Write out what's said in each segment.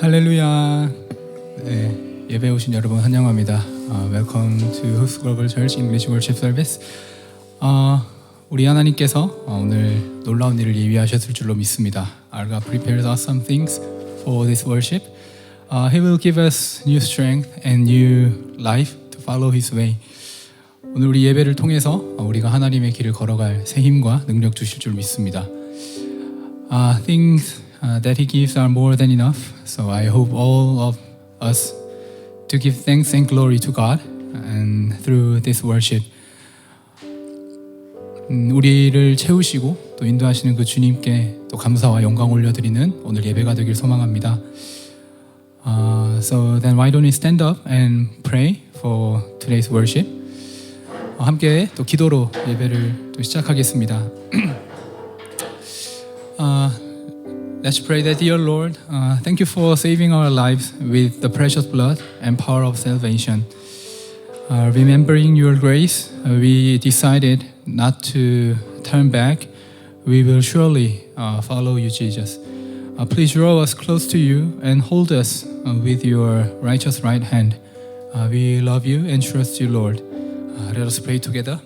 할렐루야. 네, 예배 오신 여러분 환영합니다. Welcome to Host Global Church English Worship Service. 우리 하나님께서 오늘 놀라운 일을 예비하셨을 줄로 믿습니다. Our God prepares us some things for this worship. He will give us new strength and new life to follow His way. 오늘 우리 예배를 통해서 우리가 하나님의 길을 걸어갈 새 힘과 능력 주실 줄 믿습니다. Things that He gives are more than enough. So I hope all of us to give thanks and glory to God and through this worship. 우리를 채우시고 또 인도하시는 그 주님께 또 감사와 영광 올려드리는 오늘 예배가 되길 소망합니다. So then why don't we stand up and pray for today's worship? 함께 또 기도로 예배를 또 시작하겠습니다. Let's pray that, dear Lord, thank you for saving our lives with the precious blood and power of salvation. Remembering your grace, we decided not to turn back. We will surely follow you, Jesus. Please draw us close to you and hold us with your righteous right hand. We love you and trust you, Lord. Let us pray together.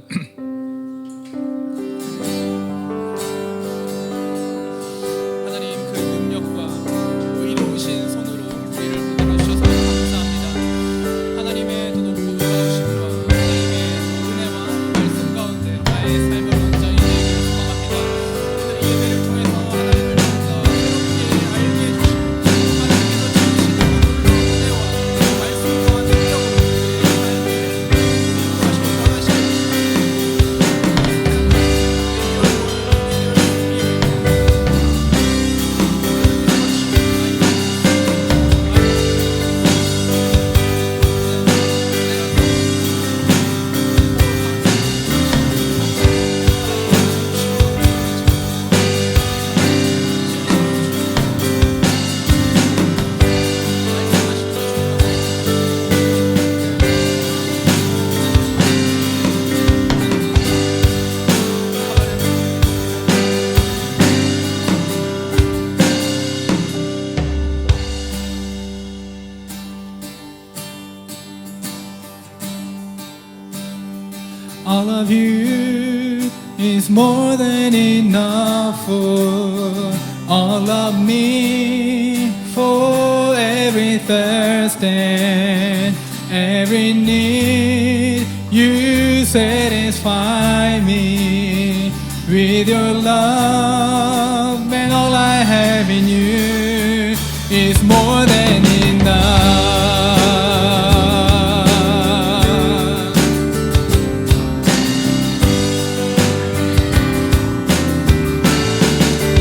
All of you is more than enough for all of me, for every thirst and every need. You satisfy me with your love, and all I have in you is more than enough.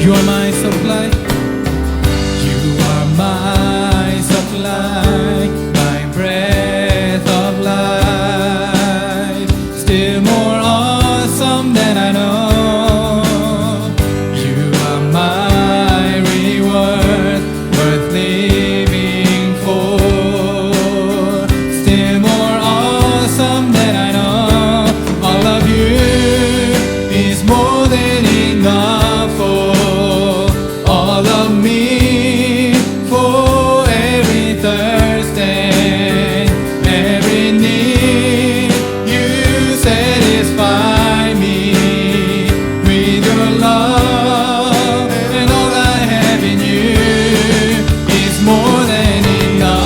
You are my supply. You are my supply, my breath of life. Still more awesome than I know. You are my reward, worth living for. Still more awesome than I know. All of you is more than enough for all of me, for every thirst and every need. You satisfy me with your love, and all I have in you is more than enough.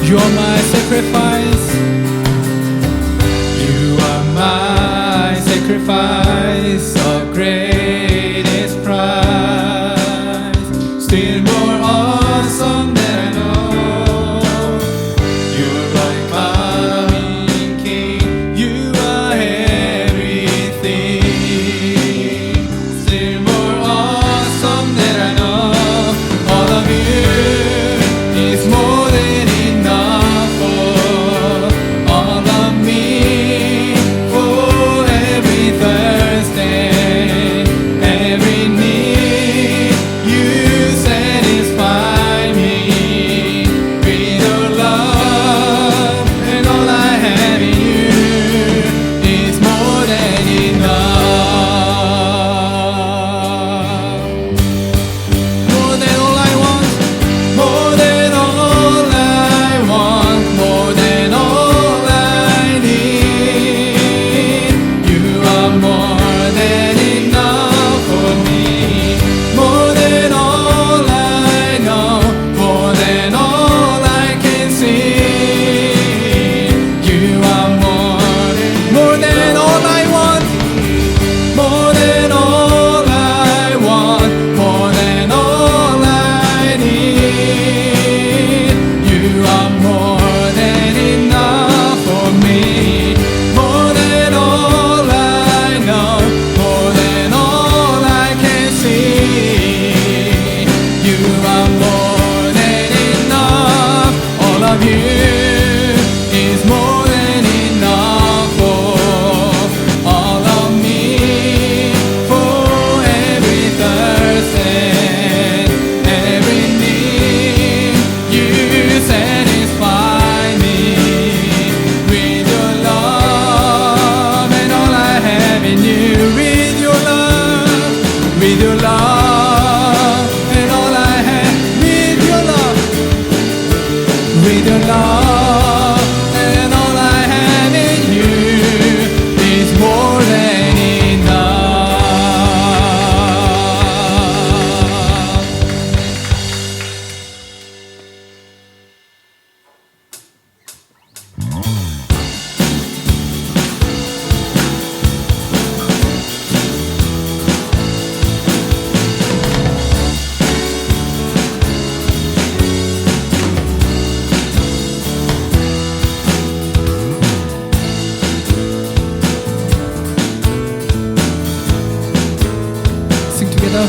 You are my sacrifice.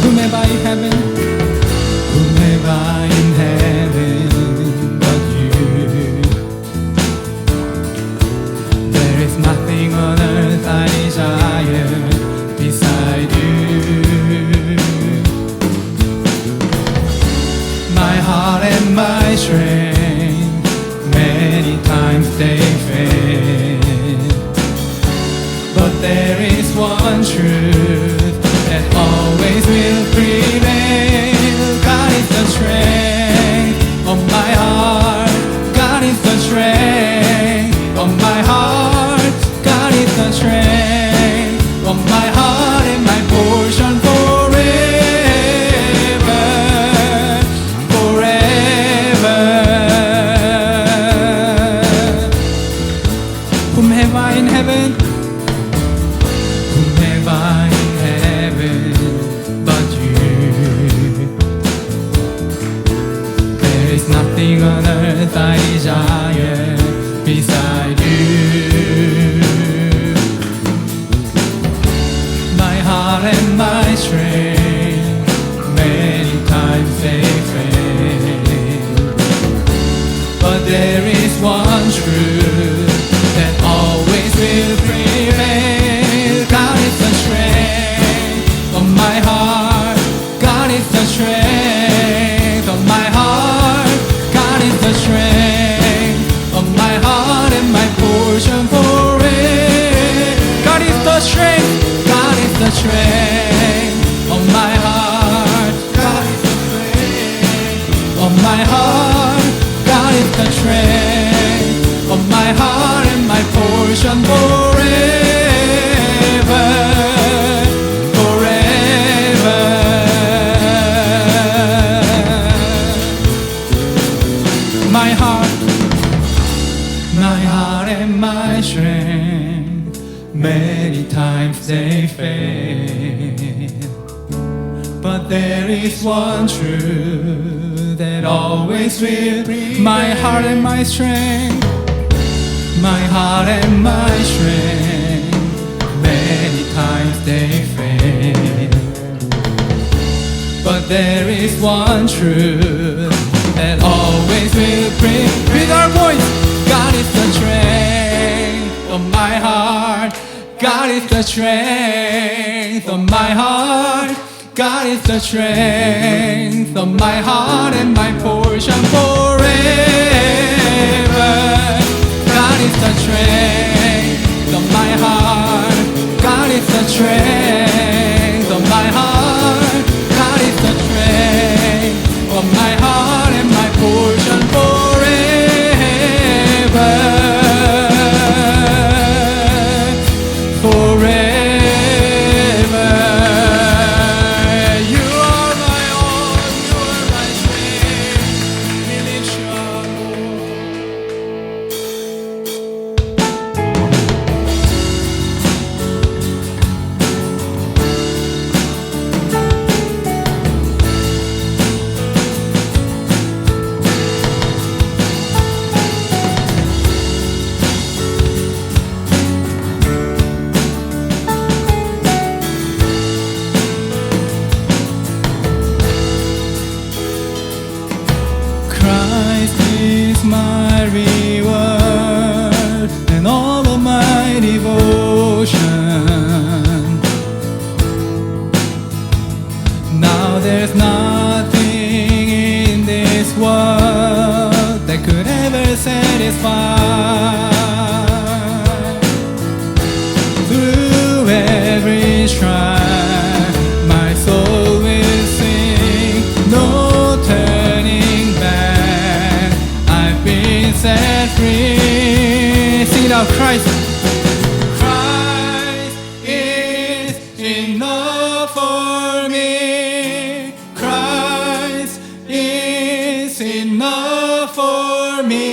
Whom have I in heaven? Whom have I in heaven but you? There is nothing on earth I desire beside you. My heart and my strength, many times they fail, but there is one truth that always will prevail. God is the strength of my heart. God is the strength of my heart. God is the strength of my heart and my portion forever, forever. Whom have I in heaven? Whom have I in heaven but you? There is nothing on earth I desire beside you. My heart and my strength, many times they fail, but there is one truth that always will prevail. God is the strength of my heart. God is the strength of my heart. God is the strength of my heart and my portion forever. God is the strength. God is the strength of my heart. God is the strength of my heart. God is the strength of my heart and my portion forever, forever. My heart and my strength, many times they fail, but there is one truth that always will prevail. My heart and my strength, my heart and my strength, many times they fail, but there is one truth that always will prevail. With our voice, God is the strength of my heart. God is the strength of my heart. God is the strength of my heart and my portion forever. God is the strength of my heart. God is the strength of my heart. God is the strength of my heart and my portion forever. My reward and all of my devotion. Now there's nothing in this world that could ever satisfy. Through every strife, my soul will sing, no turning back. I've been set free. Sing it out, Christ. Christ is enough for me. Christ is enough for me.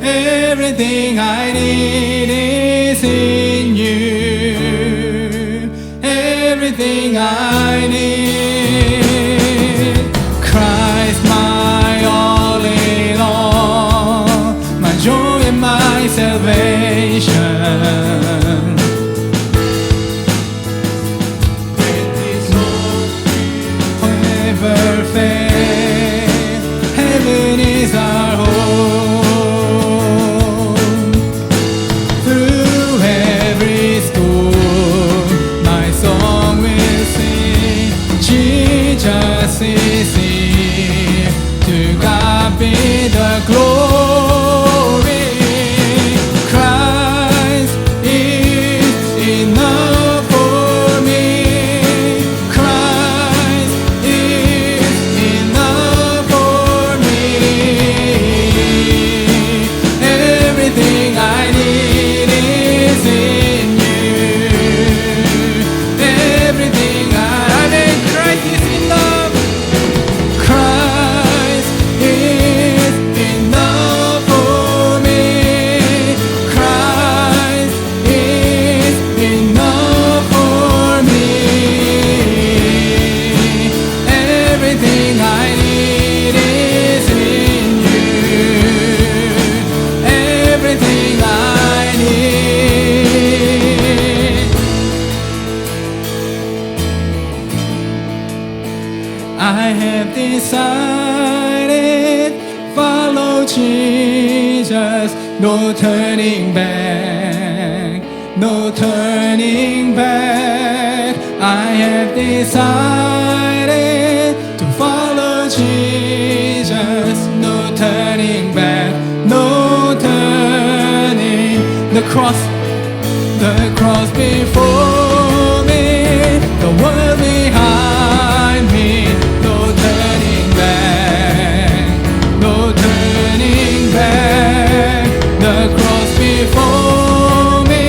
Everything I need is in you. Everything I need. Christ, my all in all, my joy and my salvation. decided, follow Jesus, no turning back, no turning back. I have decided to follow Jesus, no turning back, no turning. The cross before me, the world behind me, no turning back, no turning back. The cross before me,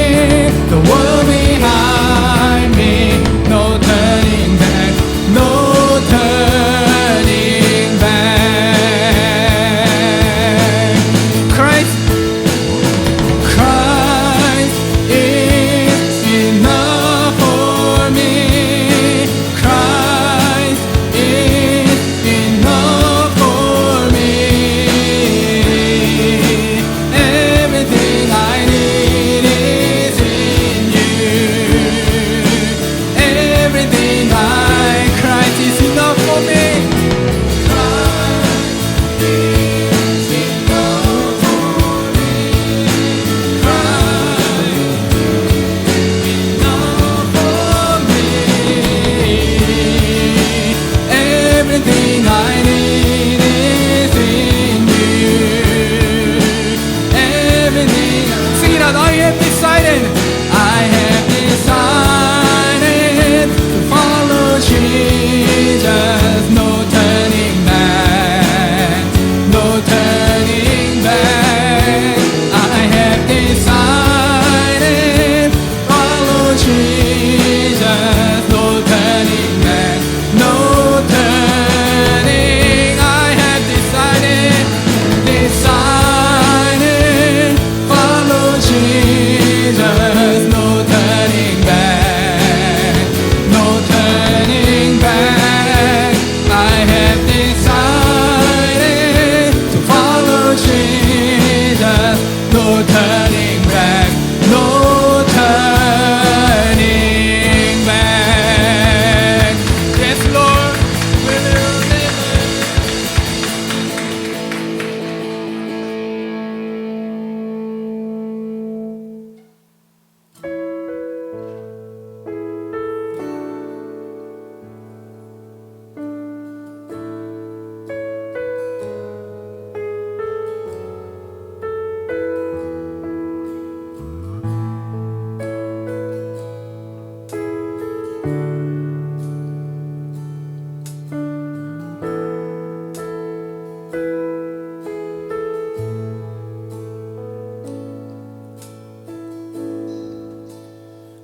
the world behind me, no turning back, no turning back. Christ is enough for me. Christ is enough for me. Everything I need is in you. Everything Christ is enough for me. Christ is enough for me. Christ enough for me. Everything I need is in you. Everything. Sing it out. I have decided. I have decided to follow Jesus. No turning back. No turning back. I have decided to follow Jesus. No turning back. No turning. I have decided. Follow Jesus. No turning back. No turning back. I have decided to follow Jesus. No turning back. No turning back. Yes, Lord. Will you never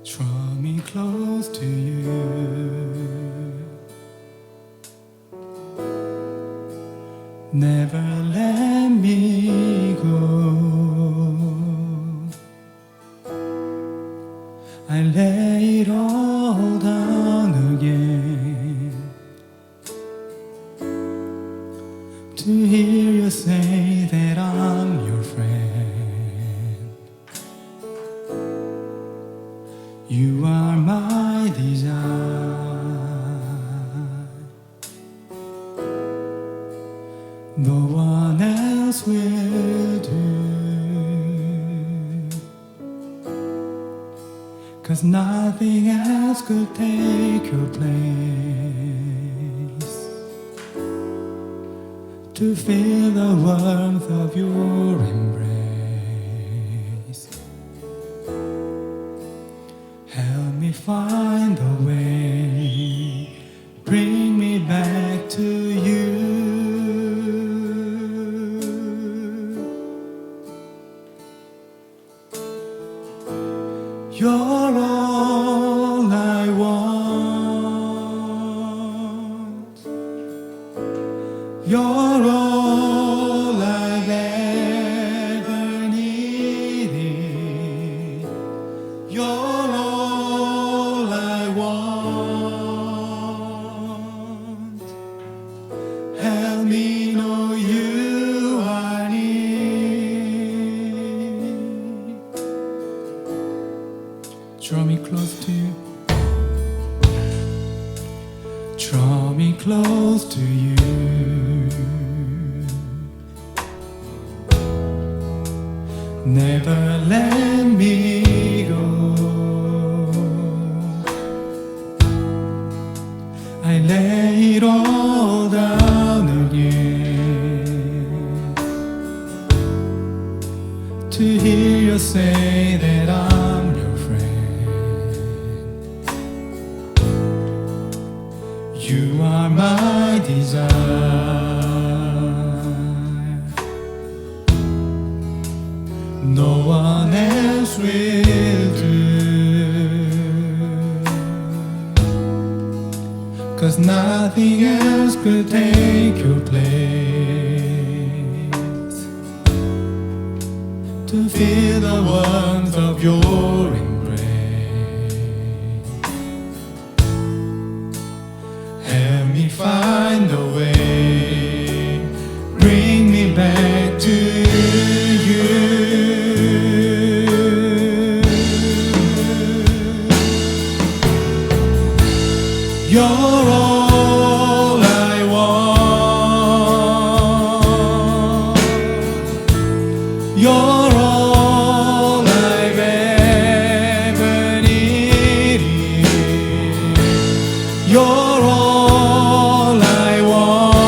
draw me close to you? Never let me go. I lay it all down again to hear you say that I'm your friend. You are my desire. No one else will do. 'Cause nothing else could take your place. To feel the warmth of your embrace. Help me find a way. Bring me back to you. You're all I want. You're all I've ever needed. You're all I want. Help me know you are near. Draw me close to you. Draw me close to you. Never let me go. I lay it all down again to hear you say that I'm your friend. You are my desire. No one else will do. 'Cause nothing else could take your place. To feel the warmth of your embrace. Help me find a way. Bring me back to you. You're all I want. You're all I've ever needed. You're all I want.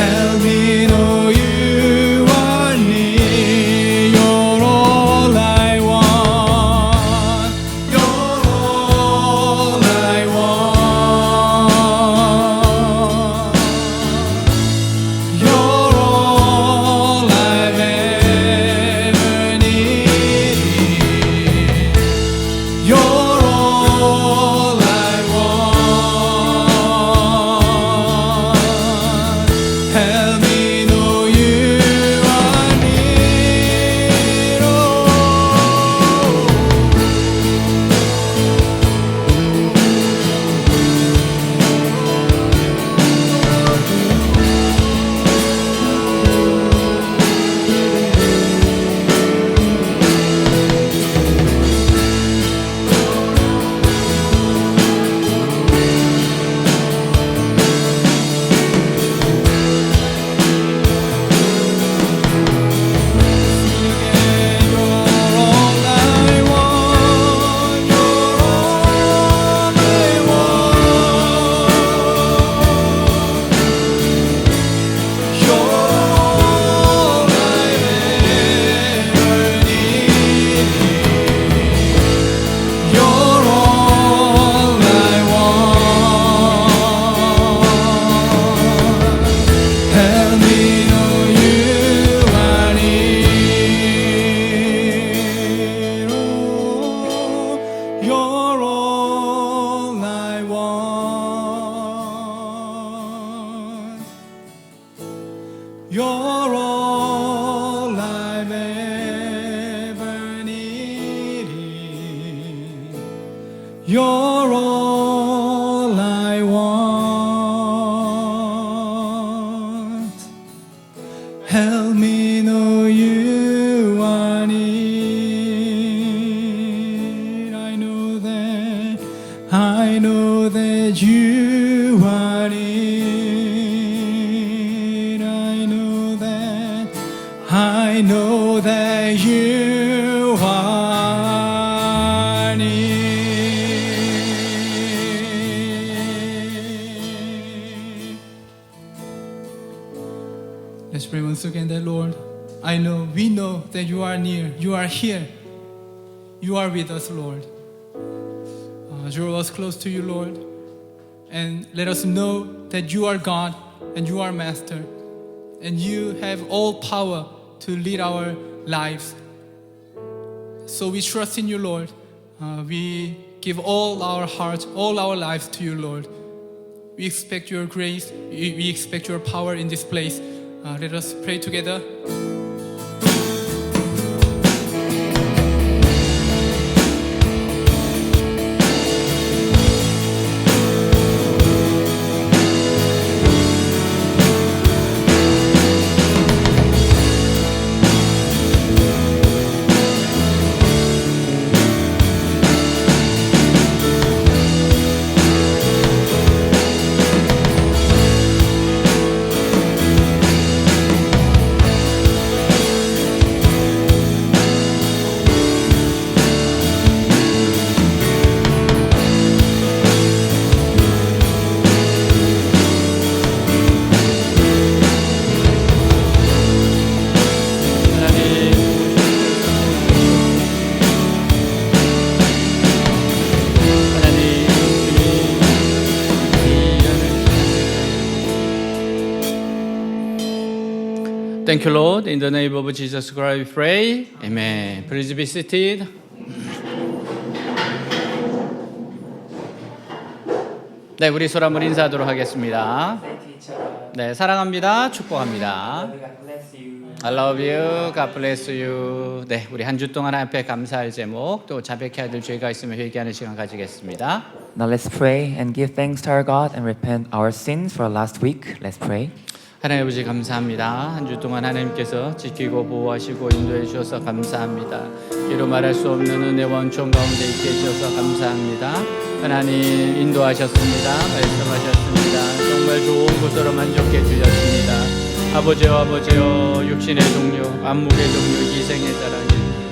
Help me know you are near. You're all I want. You're all I want. You're all I've ever needed. You're all I want. Help me know you are near. Oh. You're all I want. You're all I've ever needed. You're all I want. Help me know you are near. I know that you are near. I know that you are near. Let's pray once again that Lord, we know that you are near, you are here, you are with us, Lord. Draw us close to you, Lord, and let us know that you are God and you are Master, and you have all power to lead our lives. So we trust in you, Lord. We give all our hearts, all our lives to you, Lord. We expect your grace, we expect your power in this place. Let us pray together. Thank you, Lord. In the name of Jesus Christ we pray. Amen. Please be seated. 네, 우리 서로 한번 인사하도록 하겠습니다. 네, 사랑합니다. 축복합니다. I love you. God bless you. 네, 우리 한 주 동안 앞에 감사할 제목 또 자백해야 될 죄가 있으면 회개하는 시간 가지겠습니다. Now let's pray and give thanks to our God and repent our sins for last week. Let's pray. 하나님 아버지 감사합니다. 한 주 동안 하나님께서 지키고 보호하시고 인도해 주셔서 감사합니다. 이루 말할 수 없는 은혜와 은총 가운데 있게 해주셔서 감사합니다. 하나님 인도하셨습니다. 말씀하셨습니다. 정말 좋은 곳으로 만족해 주셨습니다. 아버지여 육신의 종류, 안목의 종류, 희생의 자랑이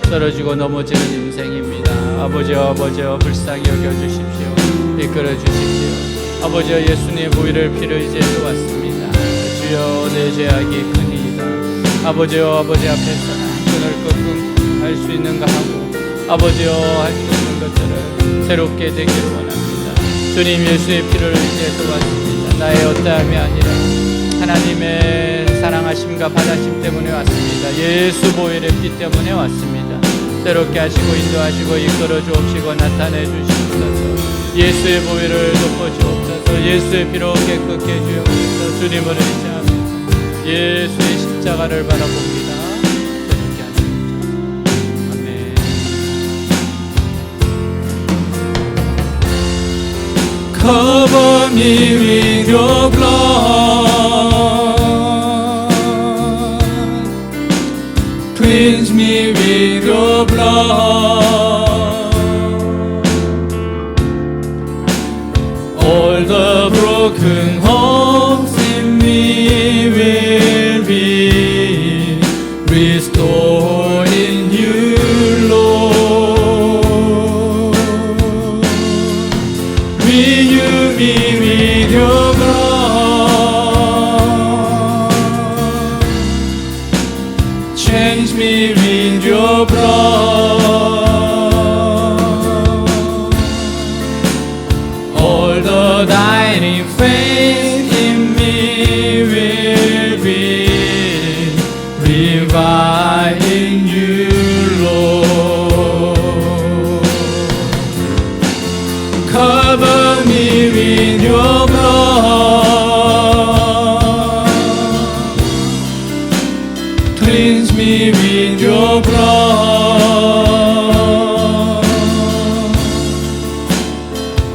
쓰러지고 넘어지는 인생입니다. 아버지여 불쌍히 여겨주십시오. 이끌어 주십시오. 아버지여 예수님의 보혈을 피를 의지해 왔습니다. 주여 내 죄악이 크니이다. 아버지여 아버지 앞에서 그늘 끄고 할 수 있는가 하고 아버지여 할 수 있는 것들을 새롭게 되기를 원합니다. 주님 예수의 피를 의지해서 왔습니다. 나의 어떠함이 아니라 하나님의 사랑하심과 받아심 때문에 왔습니다. 예수 보혈의 피 때문에 왔습니다. 새롭게 하시고 인도하시고 이끌어 주옵시고 나타내 주시옵소서. 예수의 보혈을 덮어 주옵소서. 예수의 피로 깨끗게 주옵소서. 주님을 의지하며 예수의 십자가를 바라봅니다. 새롭게 하시옵소서. 아멘. Cover me with your blood. Cleanse me with your blood. All the broken homes in me will be restored in you, Lord. Renew me with your blood. Change me with your blood. All the dying faith in me will be revived in you, Lord. Cover me with your blood. Cleanse me with your blood.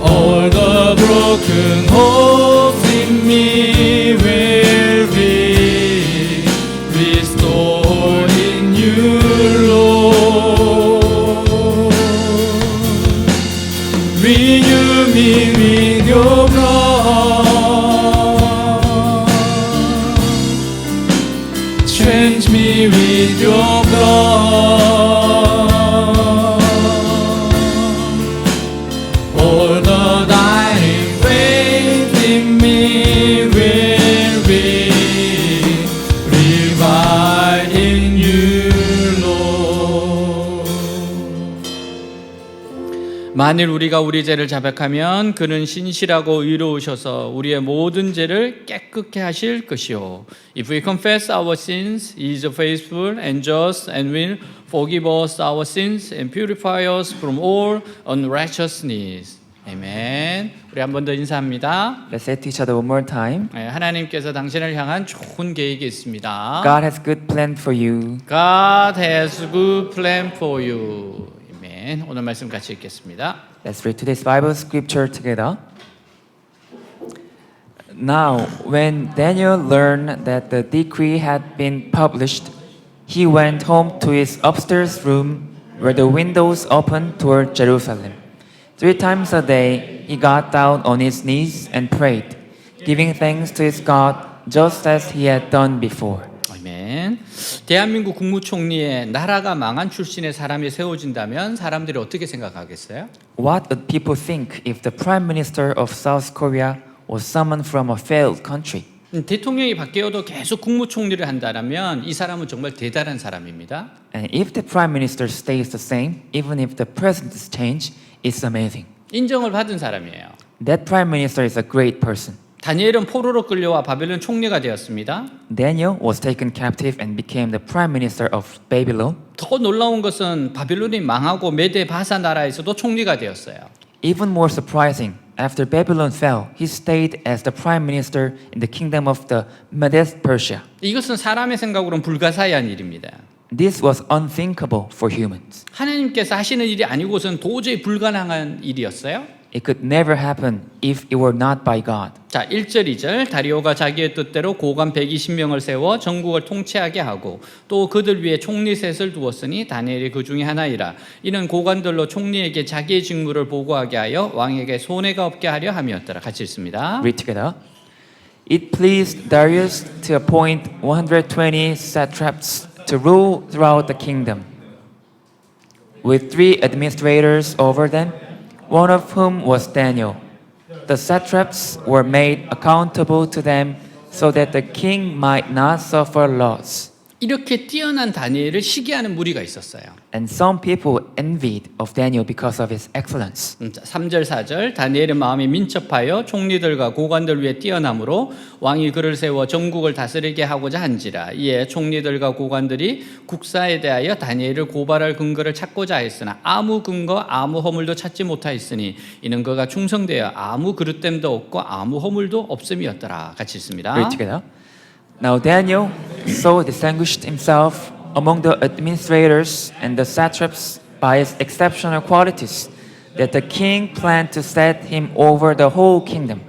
All the broken hopes in me will be restored in you, Lord. Renew me with your blood. Change me with your blood. All the dying faith in me will be revived in you, Lord. 만일 우리가 우리 죄를 자백하면 그는 신실하고 의로우셔서 우리의 모든 죄를 깨끗게 하실 것이요. If we confess our sins, He is faithful and just and will forgive us our sins and purify us from all unrighteousness. 아멘. 우리 한 번 더 인사합니다. Let's say to each other one more time. 네, 하나님께서 당신을 향한 좋은 계획이 있습니다. God has good plan for you. God has good plan for you. 아멘. 오늘 말씀 같이 읽겠습니다. Let's read today's Bible scripture together. Now, when Daniel learned that the decree had been published, he went home to his upstairs room where the windows opened toward Jerusalem. 3 times a day, he got down on his knees and prayed, giving thanks to his God just as he had done before. 아멘. 대한민국 국무총리에 나라가 망한 출신의 사람이 세워진다면 사람들이 어떻게 생각하겠어요? What would people think if the Prime Minister of South Korea was someone from a failed country? 대통령이 바뀌어도 계속 국무총리를 한다면 이 사람은 정말 대단한 사람입니다. And if the Prime Minister stays the same, even if the President's change, it's amazing. 인정을 받은 사람이에요. That Prime Minister is a great person. 다니엘은 포로로 끌려와 바벨론 총리가 되었습니다. Daniel was taken captive and became the prime minister of Babylon. 더 놀라운 것은 바벨론이 망하고 메데 바사 나라에서도 총리가 되었어요. Even more surprising, after Babylon fell, he stayed as the prime minister in the kingdom of the Medes Persia. 이것은 사람의 생각으로는 불가사의한 일입니다. This was unthinkable for humans. 하나님께서 하시는 일이 아니고선 도저히 불가능한 일이었어요. It could never happen if it were not by God. 자, 1절 2절 다리오가 자기의 뜻대로 고관 120명을 세워 전국을 통치하게 하고 또 그들 위에 총리 셋을 두었으니 다니엘이 그 중에 하나이라. 이는 고관들로 총리에게 자기의 직무를 보고하게 하여 왕에게 손해가 없게 하려 함이었더라. 같이 읽습니다. Read together. It pleased Darius to appoint 120 satraps to rule throughout the kingdom, with 3 administrators over them, one of whom was Daniel. The satraps were made accountable to them so that the king might not suffer loss. 이렇게 뛰어난 다니엘을 시기하는 무리가 있었어요. And some people envied of Daniel because of his excellence. 3절 4절 다니엘의 마음이 민첩하여 총리들과 고관들 위에 뛰어남으로 왕이 그를 세워 전국을 다스리게 하고자 한지라. 이에 총리들과 고관들이 국사에 대하여 다니엘을 고발할 근거를 찾고자 했으나 아무 근거 아무 허물도 찾지 못하였으니 이는 그가 충성되어 아무 그릇됨도 없고 아무 허물도 없음이었더라. 같이 읽습니다. Read together. Now Daniel so distinguished himself among the administrators and the satraps by his exceptional qualities that the king planned to set him over the whole kingdom.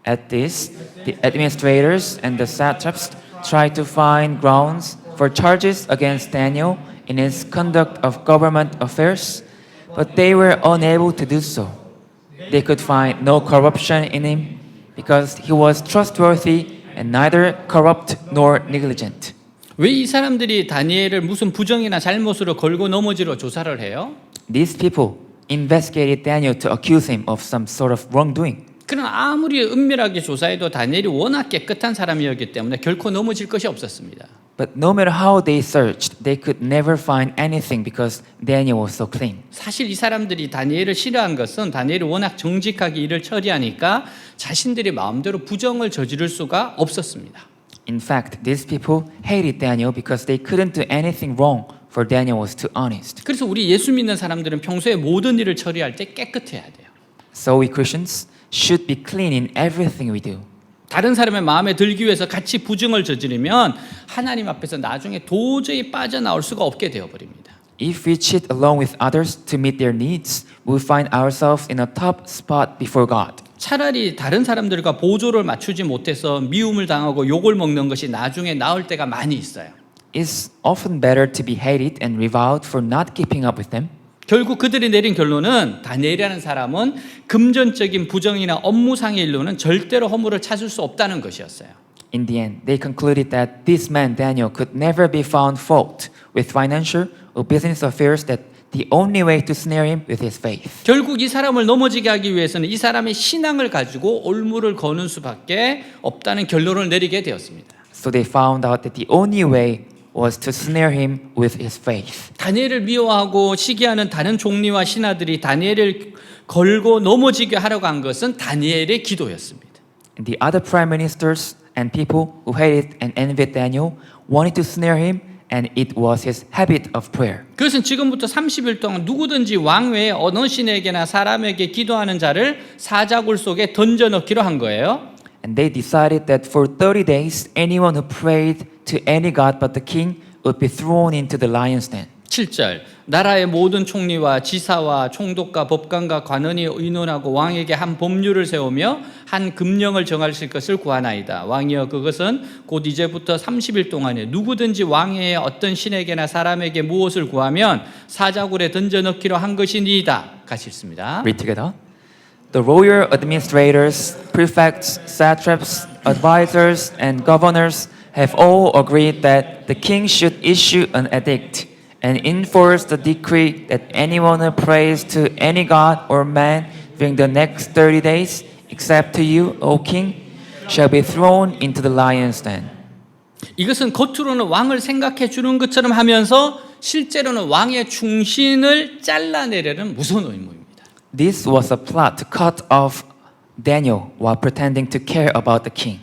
At this, the administrators and the satraps tried to find grounds for charges against Daniel in his conduct of government affairs, but they were unable to do so. They could find no corruption in him because he was trustworthy and neither corrupt nor negligent. 왜 이 사람들이 다니엘을 무슨 부정이나 잘못으로 걸고 넘어지로 조사를 해요? These people investigated Daniel to accuse him of some sort of wrongdoing. 그러나 아무리 은밀하게 조사해도 다니엘이 워낙 깨끗한 사람이었기 때문에 결코 넘어질 것이 없었습니다. But no matter how they searched, they could never find anything because Daniel was so clean. 사실 이 사람들이 다니엘을 싫어한 것은 다니엘이 워낙 정직하게 일을 처리하니까 자신들이 마음대로 부정을 저지를 수가 없었습니다. In fact, these people hated Daniel because they couldn't do anything wrong, for Daniel was too honest. 그래서 우리 예수 믿는 사람들은 평소에 모든 일을 처리할 때 깨끗해야 돼요. So we Christians should be clean in everything we do. 다른 사람의 마음에 들기 위해서 같이 부정을 저지르면 하나님 앞에서 나중에 도저히 빠져나올 수가 없게 되어버립니다. If we cheat along with others to meet their needs, we'll find ourselves in a top spot before God. 차라리 다른 사람들과 보조를 맞추지 못해서 미움을 당하고 욕을 먹는 것이 나중에 나을 때가 많이 있어요. It's often better to be hated and reviled for not keeping up with them. 결국 그들이 내린 결론은 다니엘이라는 사람은 금전적인 부정이나 업무상의 일로는 절대로 허물을 찾을 수 없다는 것이었어요. In the end, they concluded that this man Daniel could never be found fault with financial or business affairs, that the only way to snare him with his faith. 결국 이 사람을 넘어지게 하기 위해서는 이 사람의 신앙을 가지고 올무를 거는 수밖에 없다는 결론을 내리게 되었습니다. So they found out that the only way was to snare him with his faith. 다니엘을 미워하고 시기하는 다른 종리와 신하들이 다니엘을 걸고 넘어지게 하려고 한 것은 다니엘의 기도였습니다. And the other prime ministers and people who hated and envied Daniel wanted to snare him, and it was his habit of prayer. 그것은 지금부터 30일 동안 누구든지 왕 외에 어느 신에게나 사람에게 기도하는 자를 사자굴 속에 던져 넣기로 한 거예요. And they decided that for 30 days, anyone who prayed to any god but the king would be thrown into the lion's den. 7절 나라의 모든 총리와 지사와 총독과 법관과 관원이 의논하고 왕에게 한 법률을 세우며 한 금령을 정하실 것을 구하나이다. 왕이여 그것은 곧 이제부터 30일 동안에 누구든지 왕의 어떤 신에게나 사람에게 무엇을 구하면 사자굴에 던져 넣기로 한 것이니이다. 같이 읽습니다. Read together. The royal administrators, prefects, satraps, advisors, and governors have all agreed that the king should issue an edict and enforce the decree that anyone who prays to any god or man during the next 30 days, except to you, O king, shall be thrown into the lion's den. 이것은 겉으로는 왕을 생각해 주는 것처럼 하면서 실제로는 왕의 충신을 잘라내려는 무서운 의무입니다. This was a plot to cut off Daniel while pretending to care about the king.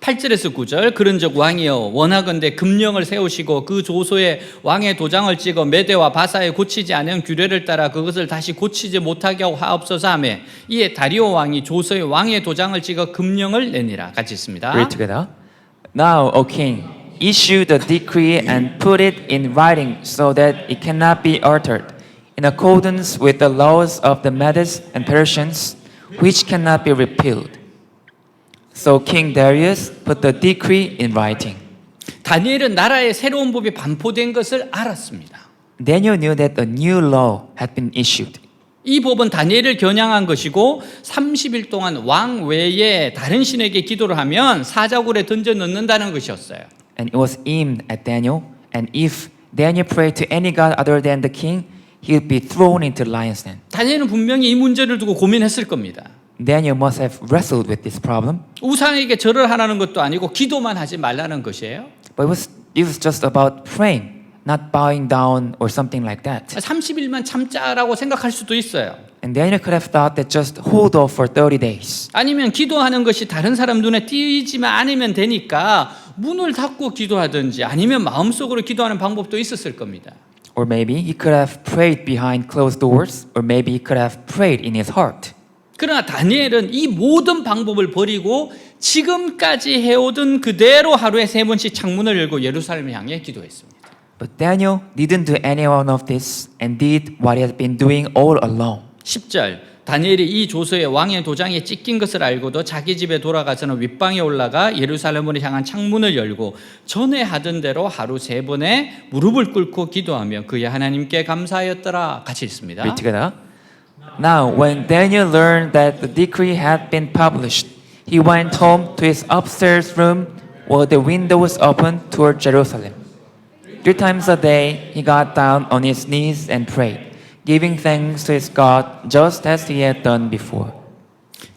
8절에서 9절 그런즉 왕이여 원하건대 금령을 세우시고 그 조소에 왕의 도장을 찍어 메대와 바사에 고치지 않은 규례를 따라 그것을 다시 고치지 못하게 하옵소서 하매 이에 다리오 왕이 조소에 왕의 도장을 찍어 금령을 내니라. 같이 있습니다. Read together. Now, O king, issue the decree and put it in writing so that it cannot be altered, in accordance with the laws of the Medes and Persians, which cannot be repealed. So King Darius put the decree in writing. 다니엘은 나라의 새로운 법이 반포된 것을 알았습니다. Daniel knew that a new law had been issued. 이 법은 다니엘을 겨냥한 것이고 30일 동안 왕 외에 다른 신에게 기도를 하면 사자굴에 던져 넣는다는 것이었어요. And it was aimed at Daniel. And if Daniel prayed to any god other than the king, he would be thrown into the lion's den. 다니엘은 분명히 이 문제를 두고 고민했을 겁니다. Daniel must have wrestled with this problem. 우상에게 절을 하라는 것도 아니고 기도만 하지 말라는 것이에요. But it was just about praying, not bowing down or something like that. 30일만 참자라고 생각할 수도 있어요. And Daniel could have thought that just hold off for 30 days. 아니면 기도하는 것이 다른 사람 눈에 띄지만 않으면 되니까 문을 닫고 기도하든지 아니면 마음속으로 기도하는 방법도 있었을 겁니다. Or maybe he could have prayed behind closed doors, or maybe he could have prayed in his heart. 그러나 다니엘은 이 모든 방법을 버리고 지금까지 해오던 그대로 하루에 3번씩 창문을 열고 예루살렘을 향해 기도했습니다. But Daniel didn't do any one of this and did what he had been doing all along. 10절 다니엘이 이 조서에 왕의 도장에 찍힌 것을 알고도 자기 집에 돌아가서는 윗방에 올라가 예루살렘을 향한 창문을 열고 전에 하던 대로 하루 3번에 무릎을 꿇고 기도하며 그의 하나님께 감사하였더라. 같이 읽습니다. Read together. Now, when Daniel learned that the decree had been published, he went home to his upstairs room where the windows opened toward Jerusalem. 3 times a day, he got down on his knees and prayed, giving thanks to his God just as he had done before.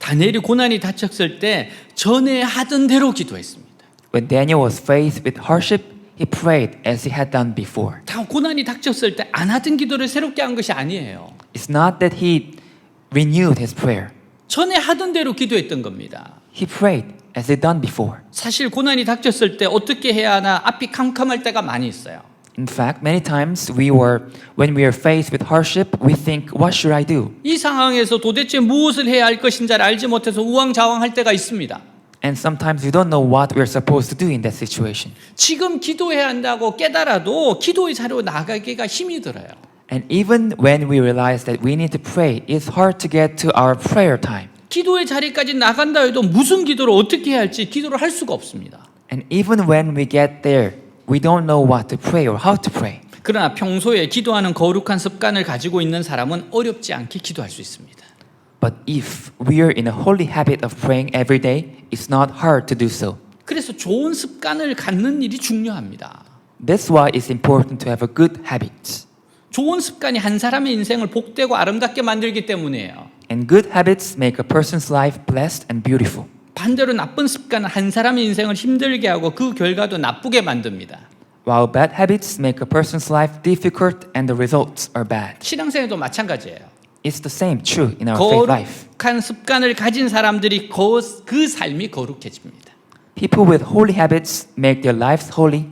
다니엘이 고난이 닥쳤을 때 전에 하던 대로 기도했습니다. When Daniel was faced with hardship, he prayed as he had done before. 다 고난이 닥쳤을 때 안 하던 기도를 새롭게 한 것이 아니에요. It's not that he renewed his prayer. 전에 하던 대로 기도했던 겁니다. He prayed as he done before. 사실 고난이 닥쳤을 때 어떻게 해야 하나 앞이 캄캄할 때가 많이 있어요. In fact, many times when we are faced with hardship, we think, what should I do? 이 상황에서 도대체 무엇을 해야 할 것인지를 알지 못해서 우왕좌왕할 때가 있습니다. And sometimes we don't know what we're supposed to do in that situation. 지금 기도해야 한다고 깨달아도 기도의 자리로 나가기가 힘이 들어요. And even when we realize that we need to pray, it's hard to get to our prayer time. 기도의 자리까지 나간다 해도 무슨 기도를 어떻게 해야 할지 기도를 할 수가 없습니다. And even when we get there, we don't know what to pray or how to pray. 그러나 평소에 기도하는 거룩한 습관을 가지고 있는 사람은 어렵지 않게 기도할 수 있습니다. But if we are in a holy habit of praying every day, it's not hard to do so. 그래서 좋은 습관을 갖는 일이 중요합니다. That's why it's important to have a good habit. 좋은 습관이 한 사람의 인생을 복되고 아름답게 만들기 때문이에요. And good habits make a person's life blessed and beautiful. 반대로 나쁜 습관은 한 사람의 인생을 힘들게 하고 그 결과도 나쁘게 만듭니다. While bad habits make a person's life difficult and the results are bad. 신앙생활도 마찬가지예요. It's the same true in our faith life. 거룩한 습관을 가진 사람들이 그 삶이 거룩해집니다. People with holy habits make their lives holy.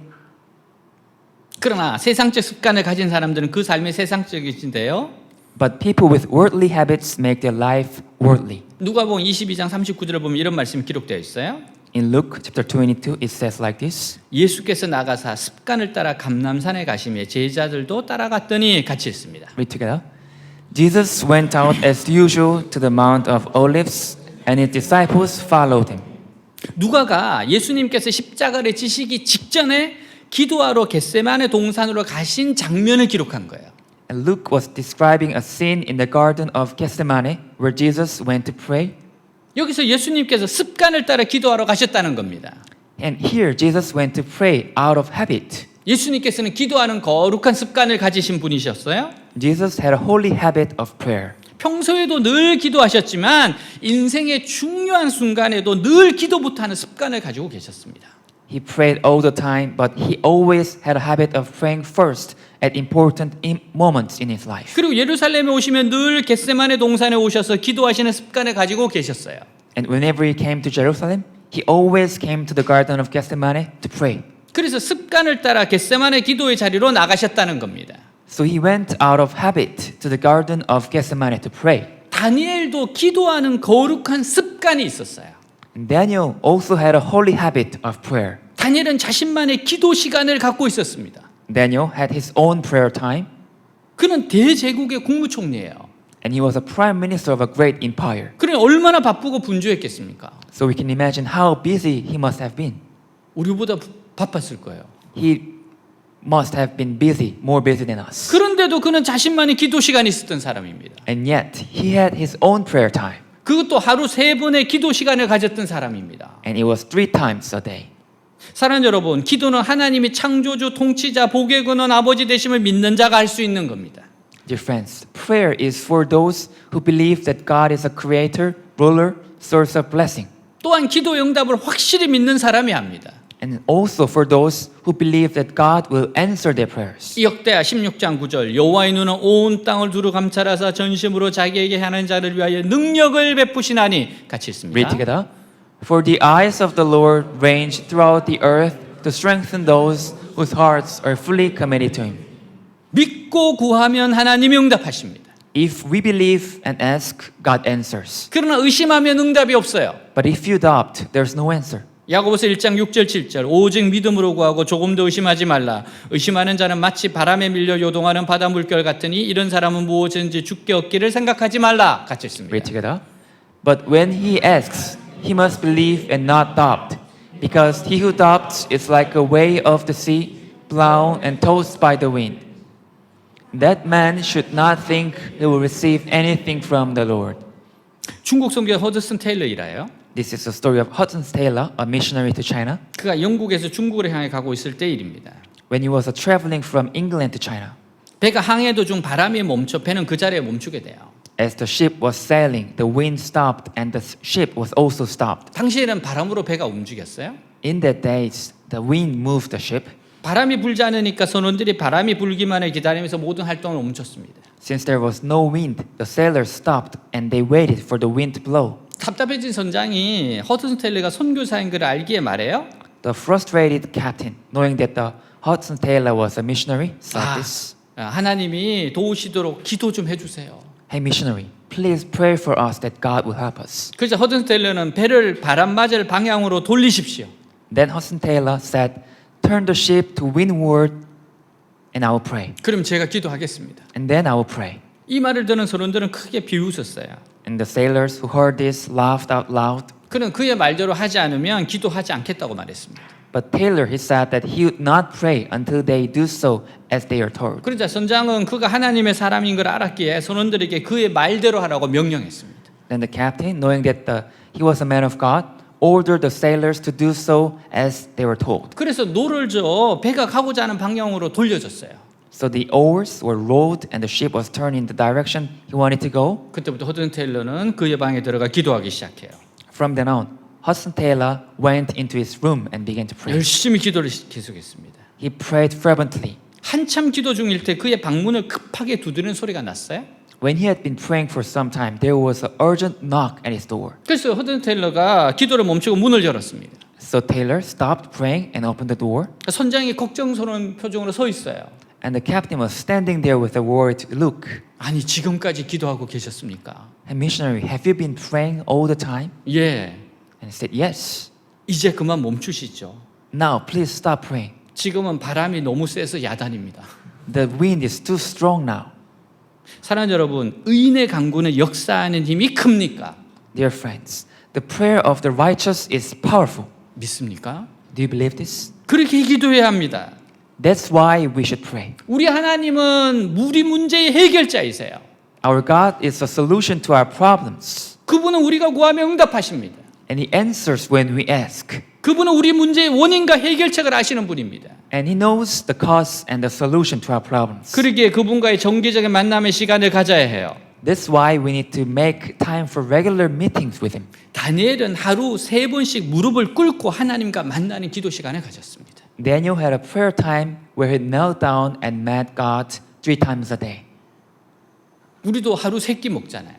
그러나 세상적 습관을 가진 사람들은 그 삶이 세상적이신데요. But people with worldly habits make their life worldly. 누가복음 22장 39절을 보면 이런 말씀이 기록되어 있어요. In Luke chapter 22, it says like this. 예수께서 나가사 습관을 따라 감람산에 가시며 제자들도 따라갔더니 같이 있습니다. Read together. Jesus went out as usual to the Mount of Olives, and his disciples followed him. 누가가 예수님께서 십자가를 지시기 직전에 기도하러 겟세마네 동산으로 가신 장면을 기록한 거예요. And Luke was describing a scene in the Garden of Gethsemane where Jesus went to pray. 여기서 예수님께서 습관을 따라 기도하러 가셨다는 겁니다. And here Jesus went to pray out of habit. 예수님께서는 기도하는 거룩한 습관을 가지신 분이셨어요. Jesus had a holy habit of prayer. 평소에도 늘 기도하셨지만 인생의 중요한 순간에도 늘 기도부터 하는 습관을 가지고 계셨습니다. He prayed all the time, but he always had a habit of praying first at important moments in his life. 그리고 예루살렘에 오시면 늘 겟세마네 동산에 오셔서 기도하시는 습관을 가지고 계셨어요. And whenever he came to Jerusalem, he always came to the Garden of Gethsemane to pray. 그래서 습관을 따라 겟세마네 기도의 자리로 나가셨다는 겁니다. So he went out of habit to the Garden of Gethsemane to pray. 다니엘도 기도하는 거룩한 습관이 있었어요. And Daniel also had a holy habit of prayer. 다니엘은 자신만의 기도 시간을 갖고 있었습니다. Daniel had his own prayer time, 그는 대제국의 국무총리예요. and he was a prime minister of a great empire. 그는 얼마나 바쁘고 분주했겠습니까? So we can imagine how busy he must have been. 우리보다 바빴을 거예요. He must have been busy, more busy than us. 그런데도 그는 자신만의 기도 시간이 있었던 사람입니다. And yet, he had his own prayer time, 그것도 하루 3번의 기도 시간을 가졌던 사람입니다. and it was 3 times a day. 사랑하는 여러분, 기도는 하나님이 창조주, 통치자, 복의 근원, 아버지 되심을 믿는 자가 할 수 있는 겁니다. Dear friends, prayer is for those who believe that God is a creator, ruler, source of blessing. 또한 기도 응답을 확실히 믿는 사람이 합니다. And also for those who believe that God will answer their prayers. 역대하 16장 9절 여호와의 눈은 온 땅을 두루 감찰하사 전심으로 자기에게 하는 자를 위하여 능력을 베푸시나니 같이 Read 있습니다. together. For the eyes of the Lord range throughout the earth to strengthen those whose hearts are fully committed to Him. 믿고 구하면 하나님이 응답하십니다. If we believe and ask, God answers. 그러나 의심하면 응답이 없어요. But if you doubt, there's no answer. 야고보서 1장 6절 7절 오직 믿음으로 구하고 조금도 의심하지 말라. 의심하는 자는 마치 바람에 밀려 요동하는 바다 물결 같으니 이런 사람은 무엇인지 죽게 얻기를 생각하지 말라. 같이 Read 있습니다. together. But when he asks, he must believe and not doubt, because he who doubts is like a wave of the sea, blown and tossed by the wind. That man should not think he will receive anything from the Lord. 중국 선교사 허드슨 테일러이라요. This is the story of Hudson Taylor, a missionary to China. 그가 영국에서 중국을 향해 가고 있을 때 일입니다. When he was traveling from England to China, 배가 항해 도중 바람이 멈춰 배는 그 자리에 멈추게 돼요. as the ship was sailing, the wind stopped and the ship was also stopped. 당시에는 바람으로 배가 움직였어요. In that days, the wind moved the ship. 바람이 불지 않으니까 선원들이 바람이 불기만을 기다리면서 모든 활동을 멈췄습니다. Since there was no wind, the sailors stopped and they waited for the wind to blow. 답답해진 선장이 허드슨 테일러가 선교사인 걸 알기에 말해요. The frustrated captain, knowing that the Hudson Taylor was a missionary, said this. 하나님이 도우시도록 기도 좀 해주세요. Hey missionary, please pray for us that God will help us. 그래서 허드슨 테일러는 배를 바람 맞을 방향으로 돌리십시오. Then Hudson Taylor said, turn the ship to windward and I will pray. 그럼 제가 기도하겠습니다. And then I will pray. 이 말을 듣는 선원들은 크게 비웃었어요. And the sailors who heard this laughed out loud. 그는 그의 말대로 하지 않으면 기도하지 않겠다고 말했습니다. But Taylor, he said that he would not pray until they do so as they are told. 그러자 선장은 그가 하나님의 사람인 걸 알았기에 선원들에게 그의 말대로 하라고 명령했습니다. Then the captain, knowing that he was a man of God, ordered the sailors to do so as they were told. 그래서 노를 저 배가 가고자 하는 방향으로 돌려줬어요. So the oars were rowed and the ship was turned in the direction he wanted to go. 그때부터 허든 테일러는 그의 방에 들어가 기도하기 시작해요. From then on, Hudson Taylor went into his room and began to pray. 열심히 기도를 계속했습니다. He prayed fervently. 한참 기도 중일 때 그의 방문을 급하게 두드리는 소리가 났어요. When he had been praying for some time, there was an urgent knock at his door. 그래서 허든 테일러가 기도를 멈추고 문을 열었습니다. So Taylor stopped praying and opened the door. 선장이 걱정스러운 표정으로 서 있어요. And the captain was standing there with a worried look. 아니 지금까지 기도하고 계셨습니까? Hey, missionary, have you been praying all the time? 예. And he said, yes. 이제 그만 멈추시죠. Now, please stop praying. 지금은 바람이 너무 세서 야단입니다. The wind is too strong now. 사랑하는 여러분, 의인의 간구는 역사하는 힘이 큽니까? Dear friends, the prayer of the righteous is powerful. 믿습니까? Do you believe this? 그렇게 기도해야 합니다. That's why we should pray. 우리 하나님은 우리 문제의 해결자이세요. Our God is a solution to our problems. 그분은 우리가 구하면 응답하십니다. And He answers when we ask. 그분은 우리 문제의 원인과 해결책을 아시는 분입니다. And He knows the cause and the solution to our problems. 그러기에 그분과의 정기적인 만남의 시간을 가져야 해요. That's why we need to make time for regular meetings with Him. 다니엘은 하루 3번씩 무릎을 꿇고 하나님과 만나는 기도 시간을 가졌습니다. Daniel had a prayer time where he knelt down and met God 3 times a day. 우리도 하루 3끼 먹잖아요.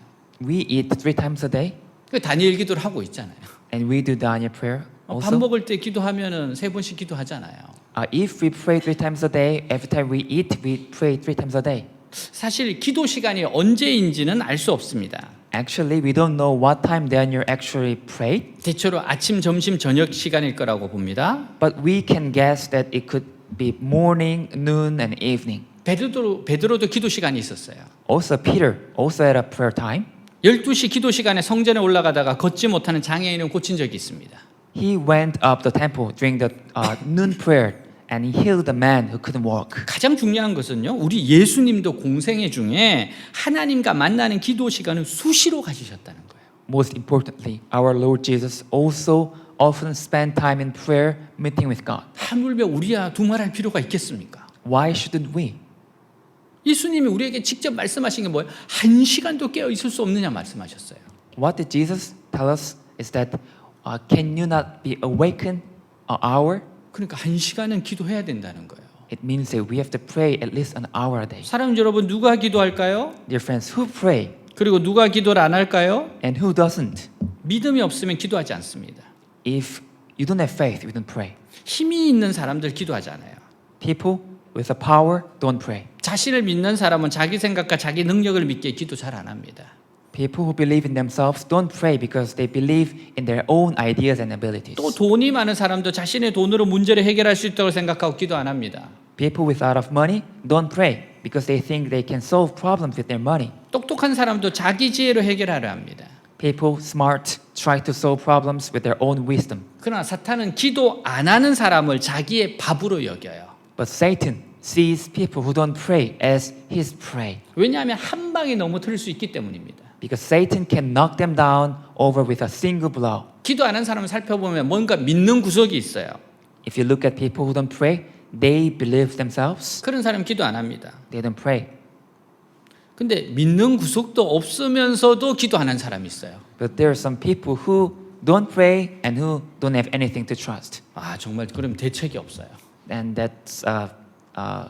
We eat 3 times a day. 그 다니엘 기도를 하고 있잖아요. And we do Daniel prayer 밥 also. 먹을 때 기도하면은 3번씩 기도하잖아요. If we pray 3 times a day, every time we eat, we pray 3 times a day. 사실 기도 시간이 언제인지는 알 수 없습니다. Actually, we don't know what time Daniel actually prayed, 대체로 아침, 점심, 저녁 시간일 거라고 봅니다. but we can guess that it could be morning, noon, and evening. 베드로도 기도 시간이 있었어요. Also, Peter also had a prayer time. 12시 기도 시간에 성전에 올라가다가 걷지 못하는 장애인을 고친 적이 있습니다. He went up the temple during the noon prayer and he healed the man who couldn't walk. 가장 중요한 것은요, 우리 예수님도 공생애 중에 하나님과 만나는 기도 시간을 수시로 가지셨다는 거예요. Most importantly, our Lord Jesus also often spent time in prayer meeting with God. 하물며 우리야 두말할 필요가 있겠습니까? Why shouldn't we? 예수님이 우리에게 직접 말씀하신 게 뭐예요? 1시간도 깨어 있을 수 없느냐 말씀하셨어요. What did Jesus tell us is that can you not be awakened an hour? 그러니까 1시간은 기도해야 된다는 거예요. It means that we have to pray at least an hour a day. 사람 여러분, 누가 기도할까요? Dear friends, who pray 그리고 누가 기도를 안 할까요? and who doesn't? 믿음이 없으면 기도하지 않습니다. If you don't have faith, you don't pray. 힘이 있는 사람들 기도하지 않아요. People with a power don't pray. 자신을 믿는 사람은 자기 생각과 자기 능력을 믿기에 기도 잘 안 합니다. People who believe in themselves don't pray because they believe in their own ideas and abilities. 또 돈이 많은 사람도 자신의 돈으로 문제를 해결할 수 있다고 생각하고 기도 안 합니다. People with a lot of money don't pray because they think they can solve problems with their money. 똑똑한 사람도 자기 지혜로 해결하려 합니다. People smart try to solve problems with their own wisdom. 그러나 사탄은 기도 안 하는 사람을 자기의 밥으로 여겨요. But Satan sees people who don't pray as his prey 왜냐하면 한 방에 넘어뜨릴 수 있기 때문입니다. because Satan can knock them down over with a single blow. 기도 안 하는 사람을 살펴보면 뭔가 믿는 구석이 있어요. If you look at people who don't pray, they believe themselves. 그런 사람 기도 안 합니다. They don't pray. 근데 믿는 구석도 없으면서도 기도 안 하는 사람이 있어요. But there are some people who don't pray and who don't have anything to trust. 아, 정말 그럼 대책이 없어요. And that's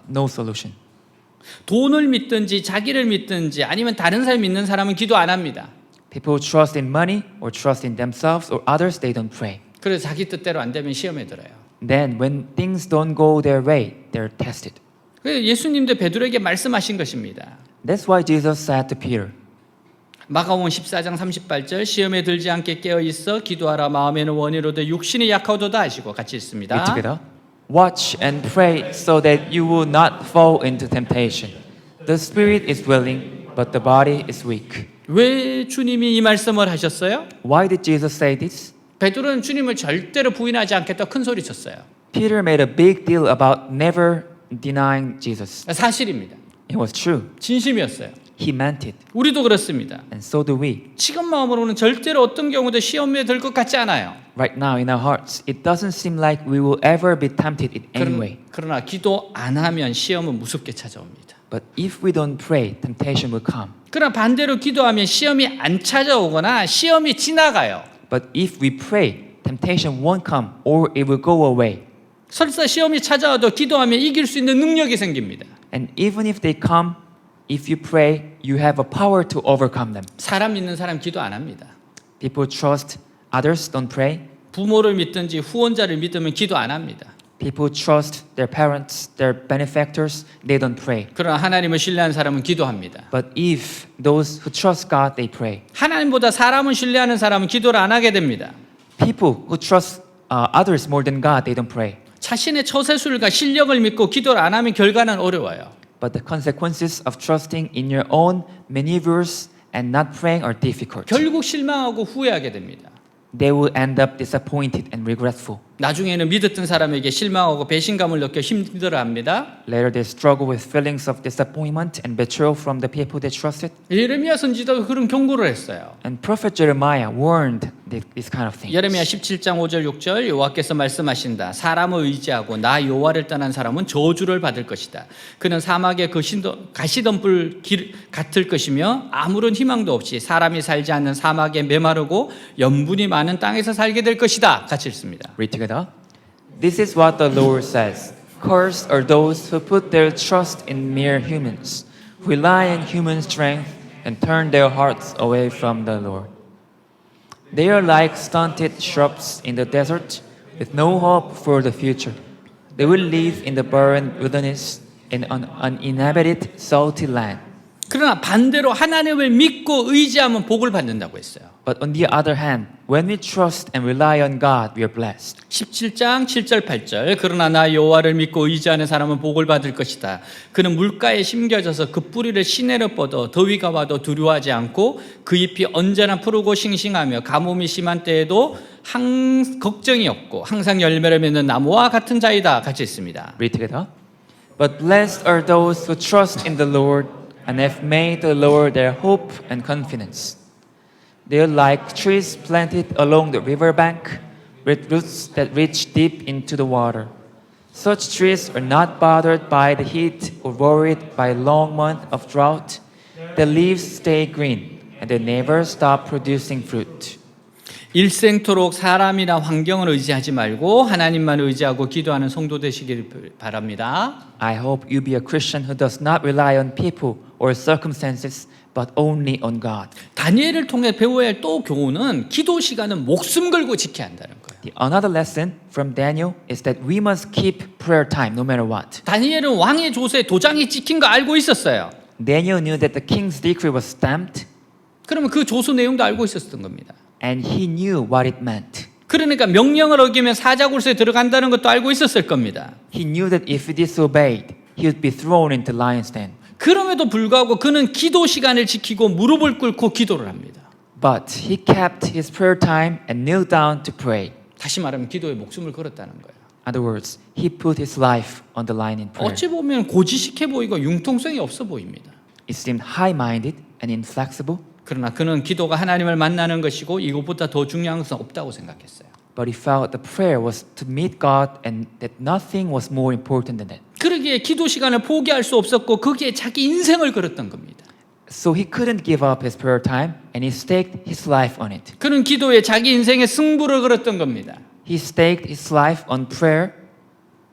no solution. 돈을 믿든지 자기를 믿든지 아니면 다른 사람 믿는 사람은 기도 안 합니다. People who trust in money or trust in themselves or others, they don't pray. 그래서 자기 뜻대로 안 되면 시험에 들어요. Then when things don't go their way, they're tested. 그래서 예수님도 베드로에게 말씀하신 것입니다. That's why Jesus said to Peter, 마가복음 14장 38절 시험에 들지 않게 깨어 있어 기도하라 마음에는 원이로되 육신이 약하도다 하시고 같이 read 있습니다. together. Watch and pray so that you will not fall into temptation. The spirit is willing, but the body is weak. 왜 주님이 이 말씀을 하셨어요? Why did Jesus say this? 베드로는 주님을 절대로 부인하지 않겠다 큰 소리 쳤어요. Peter made a big deal about never denying Jesus. 사실입니다. It was true. 진심이었어요. He meant it. 우리도 그렇습니다. And so do we. 지금 마음으로는 절대로 어떤 경우도 시험에 들 것 같지 않아요. Right now in our hearts, it doesn't seem like we will ever be tempted in any way. 그러나 기도 안 하면 시험은 무섭게 찾아옵니다. But if we don't pray, temptation will come. 그러나 반대로 기도하면 시험이 안 찾아오거나 시험이 지나가요. But if we pray, temptation won't come or it will go away. 설사 시험이 찾아와도 기도하면 이길 수 있는 능력이 생깁니다. And even if they come, if you pray, you have a power to overcome them. 사람 믿는 사람 기도 안 합니다. People trust others, don't pray. 부모를 믿든지 후원자를 믿으면 기도 안 합니다. People trust their parents, their benefactors, they don't pray. 그러나 하나님을 신뢰하는 사람은 기도합니다. But if those who trust God, they pray. 하나님보다 사람을 신뢰하는 사람은 기도를 안 하게 됩니다. People who trust others more than God, they don't pray. 자신의 처세술과 실력을 믿고 기도를 안 하면 결과는 어려워요. But the consequences of trusting in your own maneuvers and not praying are difficult. 결국 실망하고 후회하게 됩니다. They will end up disappointed and regretful. 나중에는 믿었던 사람에게 실망하고 배신감을 느껴 힘들어합니다. Later, they struggle with feelings of disappointment and betrayal from the people they trusted. 예레미야 선지자가 그런 경고를 했어요. And Prophet Jeremiah warned this kind of thing. 예레미야 17장 5절 6절 여호와께서 말씀하신다. 사람을 의지하고 나 여호와를 떠난 사람은 저주를 받을 것이다. 그는 사막의 가시던 불 같을 것이며 아무런 희망도 없이 사람이 살지 않는 사막에 메마르고 염분이 많은 땅에서 살게 될 것이다. 같이 읽습니다. Read together. This is what the Lord says. Cursed are those who put their trust in mere humans, who rely on human strength and turn their hearts away from the Lord. They are like stunted shrubs in the desert with no hope for the future. They will live in the barren wilderness in an uninhabited salty land. 그러나 반대로 하나님을 믿고 의지하면 복을 받는다고 했어요. But on the other hand, when we trust and rely on God, we are blessed. 17장 7절 8절 그러나 나 여호와를 믿고 의지하는 사람은 복을 받을 것이다. 그는 물가에 심겨져서 그 뿌리를 시내로 뻗어 더위가 와도 두려워하지 않고 그 잎이 언제나 푸르고 싱싱하며 가뭄이 심한 때에도 걱정이 없고 항상 열매를 맺는 나무와 같은 자이다. 같이 있습니다. Read together. But blessed are those who trust in the Lord and have made the Lord their hope and confidence. They are like trees planted along the riverbank with roots that reach deep into the water. Such trees are not bothered by the heat or worried by a long month of drought. Their leaves stay green and they never stop producing fruit. 일생토록 사람이나 환경을 의지하지 말고 하나님만 의지하고 기도하는 성도 되시길 바랍니다. I hope you be a Christian who does not rely on people or circumstances but only on God. 다니엘을 통해 배워야 할 또 교훈은 기도 시간은 목숨 걸고 지켜야 한다는 거예요. The another lesson from Daniel is that we must keep prayer time no matter what. 다니엘은 왕의 조서에 도장이 찍힌 거 알고 있었어요. Daniel knew that the king's decree was stamped 그러면 그 조서 내용도 알고 있었던 겁니다. and he knew what it meant. 그러니까 명령을 어기면 사자굴소에 들어간다는 것도 알고 있었을 겁니다. He knew that if he disobeyed, he would be thrown into lion's den. 그럼에도 불구하고 그는 기도 시간을 지키고 무릎을 꿇고 기도를 합니다. But he kept his prayer time and knelt down to pray. 다시 말하면 기도에 목숨을 걸었다는 거예요. In other words, he put his life on the line in prayer. 어찌 보면 고지식해 보이고 융통성이 없어 보입니다. It seemed high-minded and inflexible, 그러나 그는 기도가 하나님을 만나는 것이고 이것보다 더 중요한 것은 없다고 생각했어요. but he felt the prayer was to meet God and that nothing was more important than that. 그러기에 기도 시간을 포기할 수 없었고 거기에 자기 인생을 걸었던 겁니다. So he couldn't give up his prayer time and he staked his life on it. 그는 기도에 자기 인생의 승부를 걸었던 겁니다. He staked his life on prayer.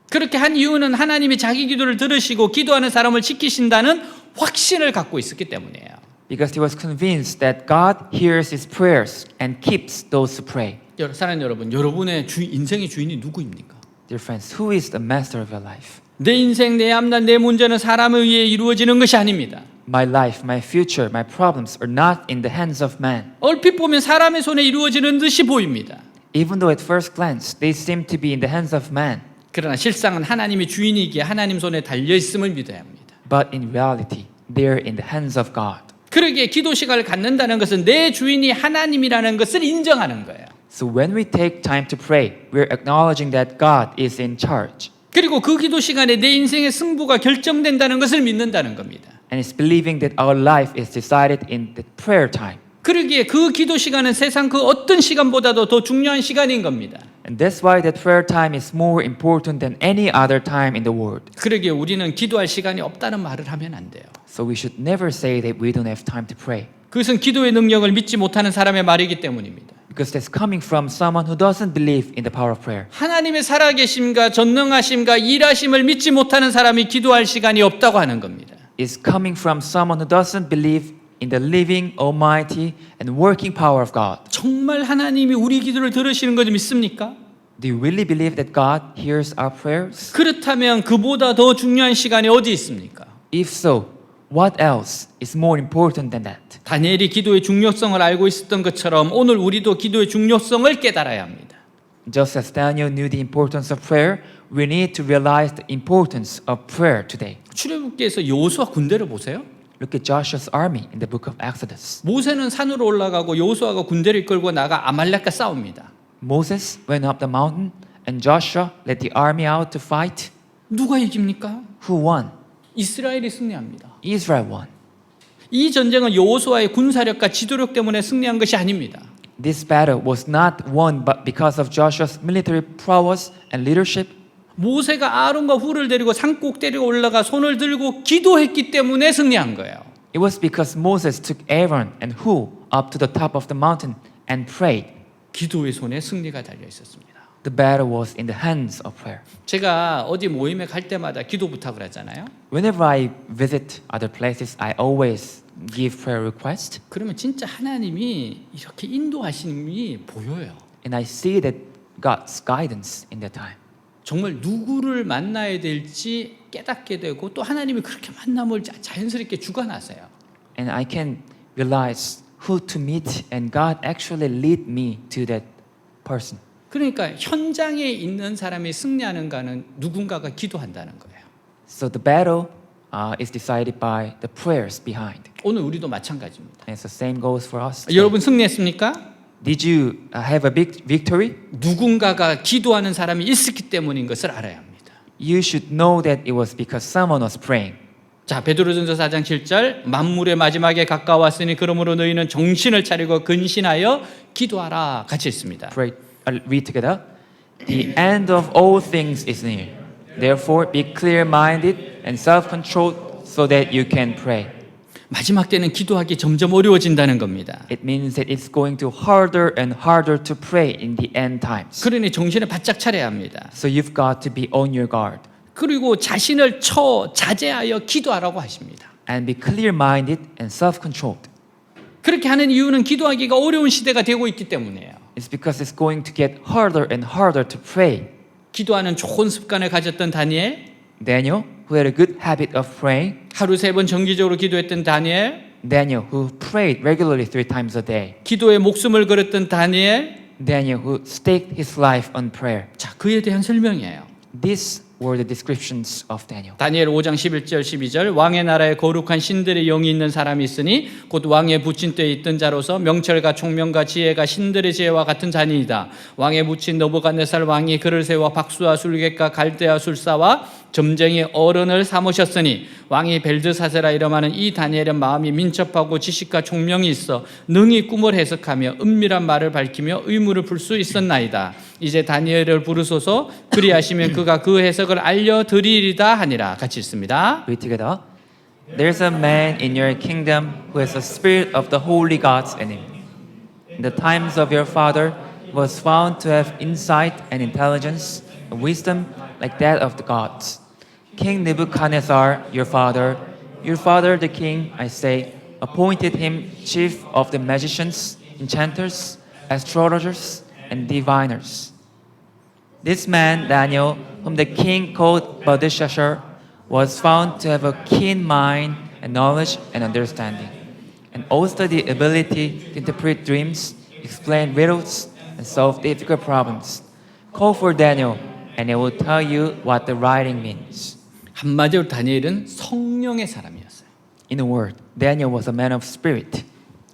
그렇게 한 이유는 하나님이 자기 기도를 들으시고 기도하는 사람을 지키신다는 확신을 갖고 있었기 때문이에요. Because he was convinced that God hears his prayers and keeps those who pray. 사랑하는 여러분, 여러분의 인생의 주인이 누구입니까? Dear friends, who is the master of your life? 내 인생, 내 앞날, 내 문제는 사람에 의해 이루어지는 것이 아닙니다. My life, my future, my problems are not in the hands of man. 얼핏 보면 사람의 손에 이루어지는 듯이 보입니다. Even though at first glance they seem to be in the hands of man, 그러나 실상은 하나님이 주인이기에 하나님 손에 달려 있음을 믿어야 합니다. but in reality, they're in the hands of God. 그러기에 기도 시간을 갖는다는 것은 내 주인이 하나님이라는 것을 인정하는 거예요. So when we take time to pray, we're acknowledging that God is in charge. 그리고 그 기도 시간에 내 인생의 승부가 결정된다는 것을 믿는다는 겁니다. And it's believing that our life is decided in the prayer time. 그러기에 그 기도 시간은 세상 그 어떤 시간보다도 더 중요한 시간인 겁니다. And that's why that prayer time is more important than any other time in the world. 그러기에 우리는 기도할 시간이 없다는 말을 하면 안 돼요. So we should never say that we don't have time to pray. 그것은 기도의 능력을 믿지 못하는 사람의 말이기 때문입니다. Because that's coming from someone who doesn't believe in the power of prayer. 하나님의 살아계심과 전능하심과 일하심을 믿지 못하는 사람이 기도할 시간이 없다고 하는 겁니다. It's coming from someone who doesn't believe in the living, almighty, and working power of God. 정말 하나님이 우리 기도를 들으시는 걸 믿습니까? Do you really believe that God hears our prayers? 그렇다면 그보다 더 중요한 시간이 어디 있습니까? If so, what else is more important than that? 다니엘이 기도의 중요성을 알고 있었던 것처럼 오늘 우리도 기도의 중요성을 깨달아야 합니다. Just as Daniel knew the importance of prayer, we need to realize the importance of prayer today. 출애굽기에서 여호수아 군대를 보세요. Look at Joshua's army in the book of Exodus. 모세는 산으로 올라가고 여호수아가 군대를 이끌고 나가 아말렉과 싸웁니다. Moses went up the mountain and Joshua led the army out to fight. 누가 이깁니까? Who won? 이스라엘이 승리합니다. Israel won. 이 전쟁은 여호수아의 군사력과 지도력 때문에 승리한 것이 아닙니다. This battle was not won but because of Joshua's military prowess and leadership. 모세가 아론과 훌을 데리고 산 꼭대리에 올라가 손을 들고 기도했기 때문에 승리한 거예요. It was because Moses took Aaron and Hur up to the top of the mountain and prayed. 기도의 손에 승리가 달려 있었습니다. The battle was in the hands of prayer. 제가 어디 모임에 갈 때마다 기도 부탁을 하잖아요. Whenever I visit other places, I always give prayer request, 그러면 진짜 하나님이 이렇게 인도하심이 보여요. and I see that God's guidance in that time. 정말 누구를 만나야 될지 깨닫게 되고 또 하나님이 그렇게 만남을 자연스럽게 주관하세요. And I can realize who to meet, and God actually lead me to that person. 그러니까 현장에 있는 사람이 승리하는가는 누군가가 기도한다는 거예요. So the battle is decided by the prayers behind. 오늘 우리도 마찬가지입니다. And so same goes for us. today. 여러분 승리했습니까? Did you have a big victory? 누군가가 기도하는 사람이 있었기 때문인 것을 알아야 합니다. You should know that it was because someone was praying. 자, 베드로전서 4장 7절 만물의 마지막에 가까웠으니 그러므로 너희는 정신을 차리고 근신하여 기도하라 같이 있습니다. Pray, read together. The end of all things is near. Therefore, be clear-minded and self-controlled so that you can pray. 마지막 때는 기도하기 점점 어려워진다는 겁니다. It means that it's going to harder and harder to pray in the end times. 그러니 정신을 바짝 차려야 합니다. So you've got to be on your guard 그리고 자신을 자제하여 기도하라고 하십니다. and be clear-minded and self-controlled. 그렇게 하는 이유는 기도하기가 어려운 시대가 되고 있기 때문이에요. It's because it's going to get harder and harder to pray. 기도하는 좋은 습관을 가졌던 다니엘, Daniel, who had a good habit of praying, 하루 3번 정기적으로 기도했던 다니엘, Daniel, who prayed regularly 3 times a day, 기도에 목숨을 걸었던 다니엘, Daniel, who staked his life on prayer. 자, 그에 대한 설명이에요. These were the descriptions of Daniel. 다니엘 5장 11절 12절 왕의 나라에 거룩한 신들의 영이 있는 사람이 있으니 곧 왕의 부친 때에 있던 자로서 명철과 총명과 지혜가 신들의 지혜와 같은 자니이다. 왕의 부친 너부갓네살 왕이 그를 세워 박수와 술객과 갈대아 술사와 점쟁이 어른을 삼으셨으니 왕이 벨드사세라 이름하는 이 다니엘은 마음이 민첩하고 지식과 총명이 있어 능히 꿈을 해석하며 은밀한 말을 밝히며 의무를 풀 수 있었나이다. 이제 다니엘을 부르소서 그리하시면 그가 그 해석을 알려드리리다 하니라. 같이 있습니다. Read together. There's a man in your kingdom who has the spirit of the holy gods in him. In the times of your father, he was found to have insight and intelligence and wisdom like that of the gods. King Nebuchadnezzar, your father the king, I say, appointed him chief of the magicians, enchanters, astrologers, and diviners. This man, Daniel, whom the king called Belteshazzar, was found to have a keen mind and knowledge and understanding, and also the ability to interpret dreams, explain riddles, and solve difficult problems. Call for Daniel, and he will tell you what the writing means. 한마디로 다니엘은 성령의 사람이었어요. In a word, Daniel was a man of spirit.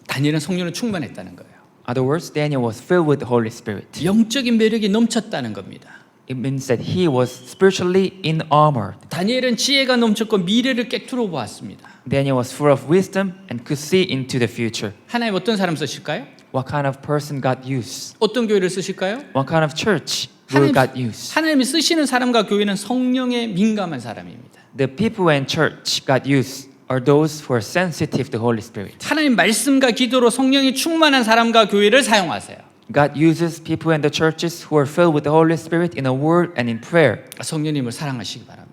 다니엘은 성령으로 충만했다는 거예요. In other words, Daniel was filled with the Holy Spirit. 영적인 매력이 넘쳤다는 겁니다. It means that he was spiritually in-armored. 다니엘은 지혜가 넘쳤고 미래를 꿰뚫어 보았습니다. Daniel was full of wisdom and could see into the future. 하나님 어떤 사람 쓰실까요? What kind of person God used? 어떤 교회를 쓰실까요? What kind of church will God use? 하나님이 쓰시는 사람과 교회는 성령에 민감한 사람입니다. The people and church God used are those who are sensitive to the Holy Spirit. 하나님 말씀과 기도로 성령이 충만한 사람과 교회를 사용하세요. God uses people and the churches who are filled with the Holy Spirit in a word and in prayer. 성령님을 사랑하시기 바랍니다.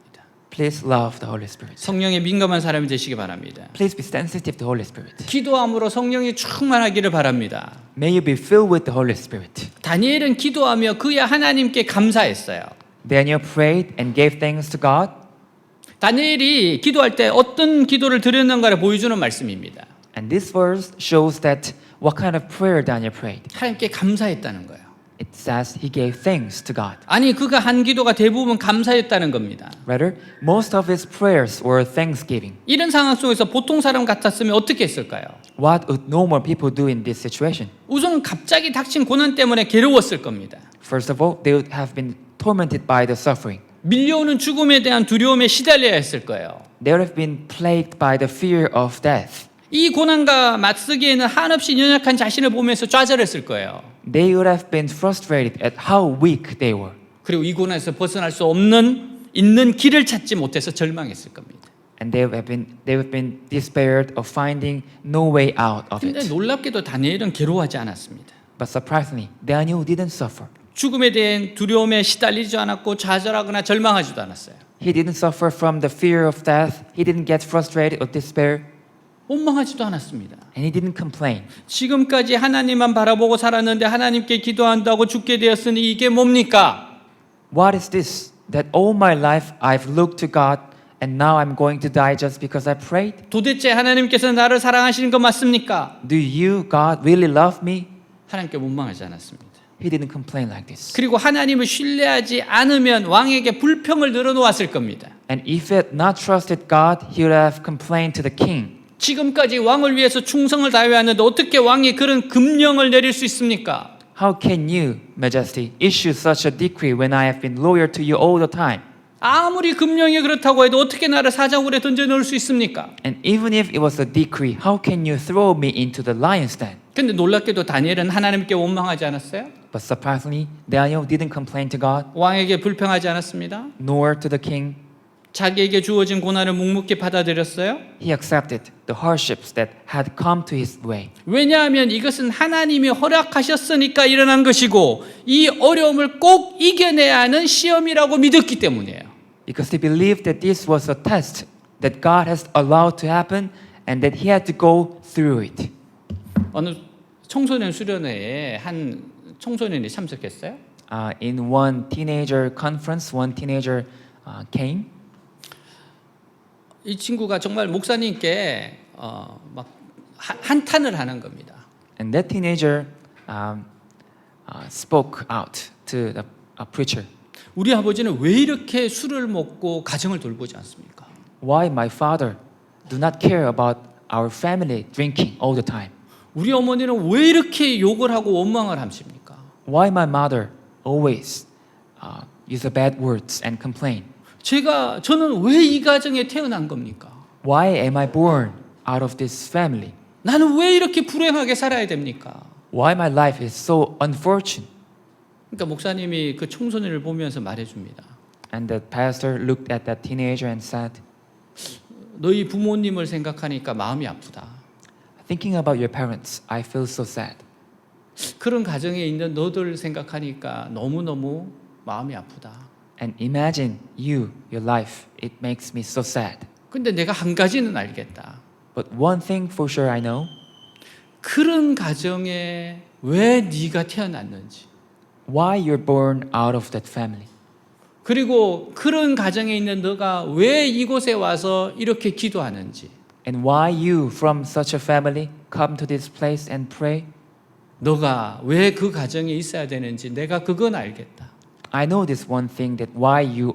Please love the Holy Spirit. 성령에 민감한 사람이 되시기 바랍니다. Please be sensitive to the Holy Spirit. 기도함으로 성령이 충만하기를 바랍니다. May you be filled with the Holy Spirit. 다니엘은 기도하며 그야 하나님께 감사했어요. Daniel prayed and gave thanks to God. 다니엘이 기도할 때 어떤 기도를 드렸는가를 보여주는 말씀입니다. And this verse shows that what kind of prayer Daniel prayed. 하나님께 감사했다는 거예요. It says he gave thanks to God. 아니 그가 한 기도가 대부분 감사였다는 겁니다. Rather, most of his prayers were thanksgiving. 이런 상황 속에서 보통 사람 같았으면 어떻게 했을까요? What would normal people do in this situation? 우선 갑자기 닥친 고난 때문에 괴로웠을 겁니다. First of all, they would have been tormented by the suffering. 밀려오는 죽음에 대한 두려움에 시달려야 했을 거예요. They would have been plagued by the fear of death. 이 고난과 맞서기에는 한없이 연약한 자신을 보면서 좌절했을 거예요. They would have been frustrated at how weak they were. 그리고 이 고난에서 벗어날 수 없는 있는 길을 찾지 못해서 절망했을 겁니다. And they would have been despaired of finding no way out of 근데 it. 놀랍게도 다니엘은 괴로워하지 않았습니다. But surprisingly, Daniel didn't suffer. 죽음에 대한 두려움에 시달리지 않았고 좌절하거나 절망하지도 않았어요. He didn't suffer from the fear of death. He didn't get frustrated or despair. 원망하지도 않았습니다. And he didn't complain. 지금까지 하나님만 바라보고 살았는데 하나님께 기도한다고 죽게 되었으니 이게 뭡니까? What is this? That all my life I've looked to God and now I'm going to die just because I prayed? 도대체 하나님께서 나를 사랑하시는 거 맞습니까? Do you, God, really love me? 하나님께 원망하지 않았습니다. He didn't complain like this. 그리고 하나님을 신뢰하지 않으면 왕에게 불평을 늘어놓았을 겁니다. And if he had not trusted God, he would have complained to the king. 지금까지 왕을 위해서 충성을 다해왔는데 어떻게 왕이 그런 금령을 내릴 수 있습니까? How can you, Majesty, issue such a decree when I have been loyal to you all the time? 아무리 금령이 그렇다고 해도 어떻게 나를 사자굴에 던져 넣을 수 있습니까? And even if it was a decree, how can you throw me into the lion's den? 근데 놀랍게도 다니엘은 하나님께 원망하지 않았어요? But surprisingly, Daniel didn't complain to God, 왕에게 불평하지 않았습니다. nor to the king. 자기에게 주어진 고난을 묵묵히 받아들였어요. He accepted the hardships that had come to his way. 왜냐하면 이것은 하나님이 허락하셨으니까 일어난 것이고 이 어려움을 꼭 이겨내야 하는 시험이라고 믿었기 때문이에요. Because he believed that this was a test that God has allowed to happen and that he had to go through it. 어느 청소년 수련회에 한 청소년이 참석했어요. In one teenager conference, one teenager came. 이 친구가 정말 목사님께 막 한탄을 하는 겁니다. And that teenager spoke out to the preacher. 우리 아버지는 왜 이렇게 술을 먹고 가정을 돌보지 않습니까? Why my father do not care about our family drinking all the time? 우리 어머니는 왜 이렇게 욕을 하고 원망을 하십니까? Why my mother always use bad words and complain? 저는 왜 이 가정에 태어난 겁니까? Why am I born out of this family? 나는 왜 이렇게 불행하게 살아야 됩니까? Why my life is so unfortunate? 그러니까 목사님이 그 청소년을 보면서 말해줍니다. And the pastor looked at that teenager and said, 너희 부모님을 생각하니까 마음이 아프다. thinking about your parents, I feel so sad. 그런 가정에 있는 너들 생각하니까 너무너무 마음이 아프다. And imagine you, your life, it makes me so sad. 근데 내가 한 가지는 알겠다. But one thing for sure I know, 그런 가정에 왜 네가 태어났는지, why you're born out of that family. 그리고 그런 가정에 있는 너가 왜 이곳에 와서 이렇게 기도하는지, And why you from such a family come to this place and pray. 너가 왜 그 가정에 있어야 되는지 내가 그건 알겠다. I know this one thing that why you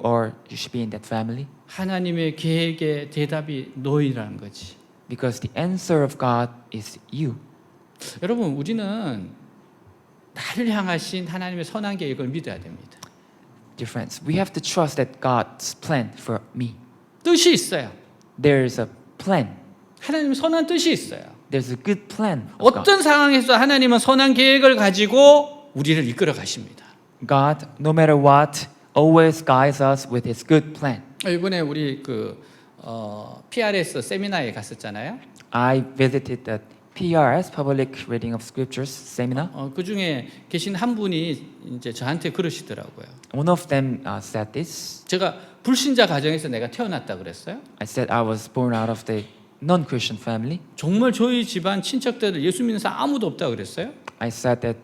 should be in that family. 하나님의 계획의 대답이 너희라는 거지. Because the answer of God is you. 여러분, 우리는 나를 향하신 하나님의 선한 계획을 믿어야 됩니다. Dear friends, we have to trust that God's plan for me. 뜻이 있어요. There is a plan. 하나님의 선한 뜻이 있어요. There's a good plan of God. 어떤 상황에서 하나님은 선한 계획을 가지고 우리를 이끌어 가십니다. God, no matter what, always guides us with His good plan. 이번에 우리 PRS 세미나에 갔었잖아요. I visited the PRS Public Reading of Scriptures seminar. 그 중에 계신 한 분이 이제 저한테 그러시더라고요. One of them said this. 제가 불신자 가정에서 내가 태어났다 그랬어요. I said I was born out of the non-Christian family. 정말 저희 집안 친척들 예수 믿는 사람 아무도 없다 그랬어요. I said that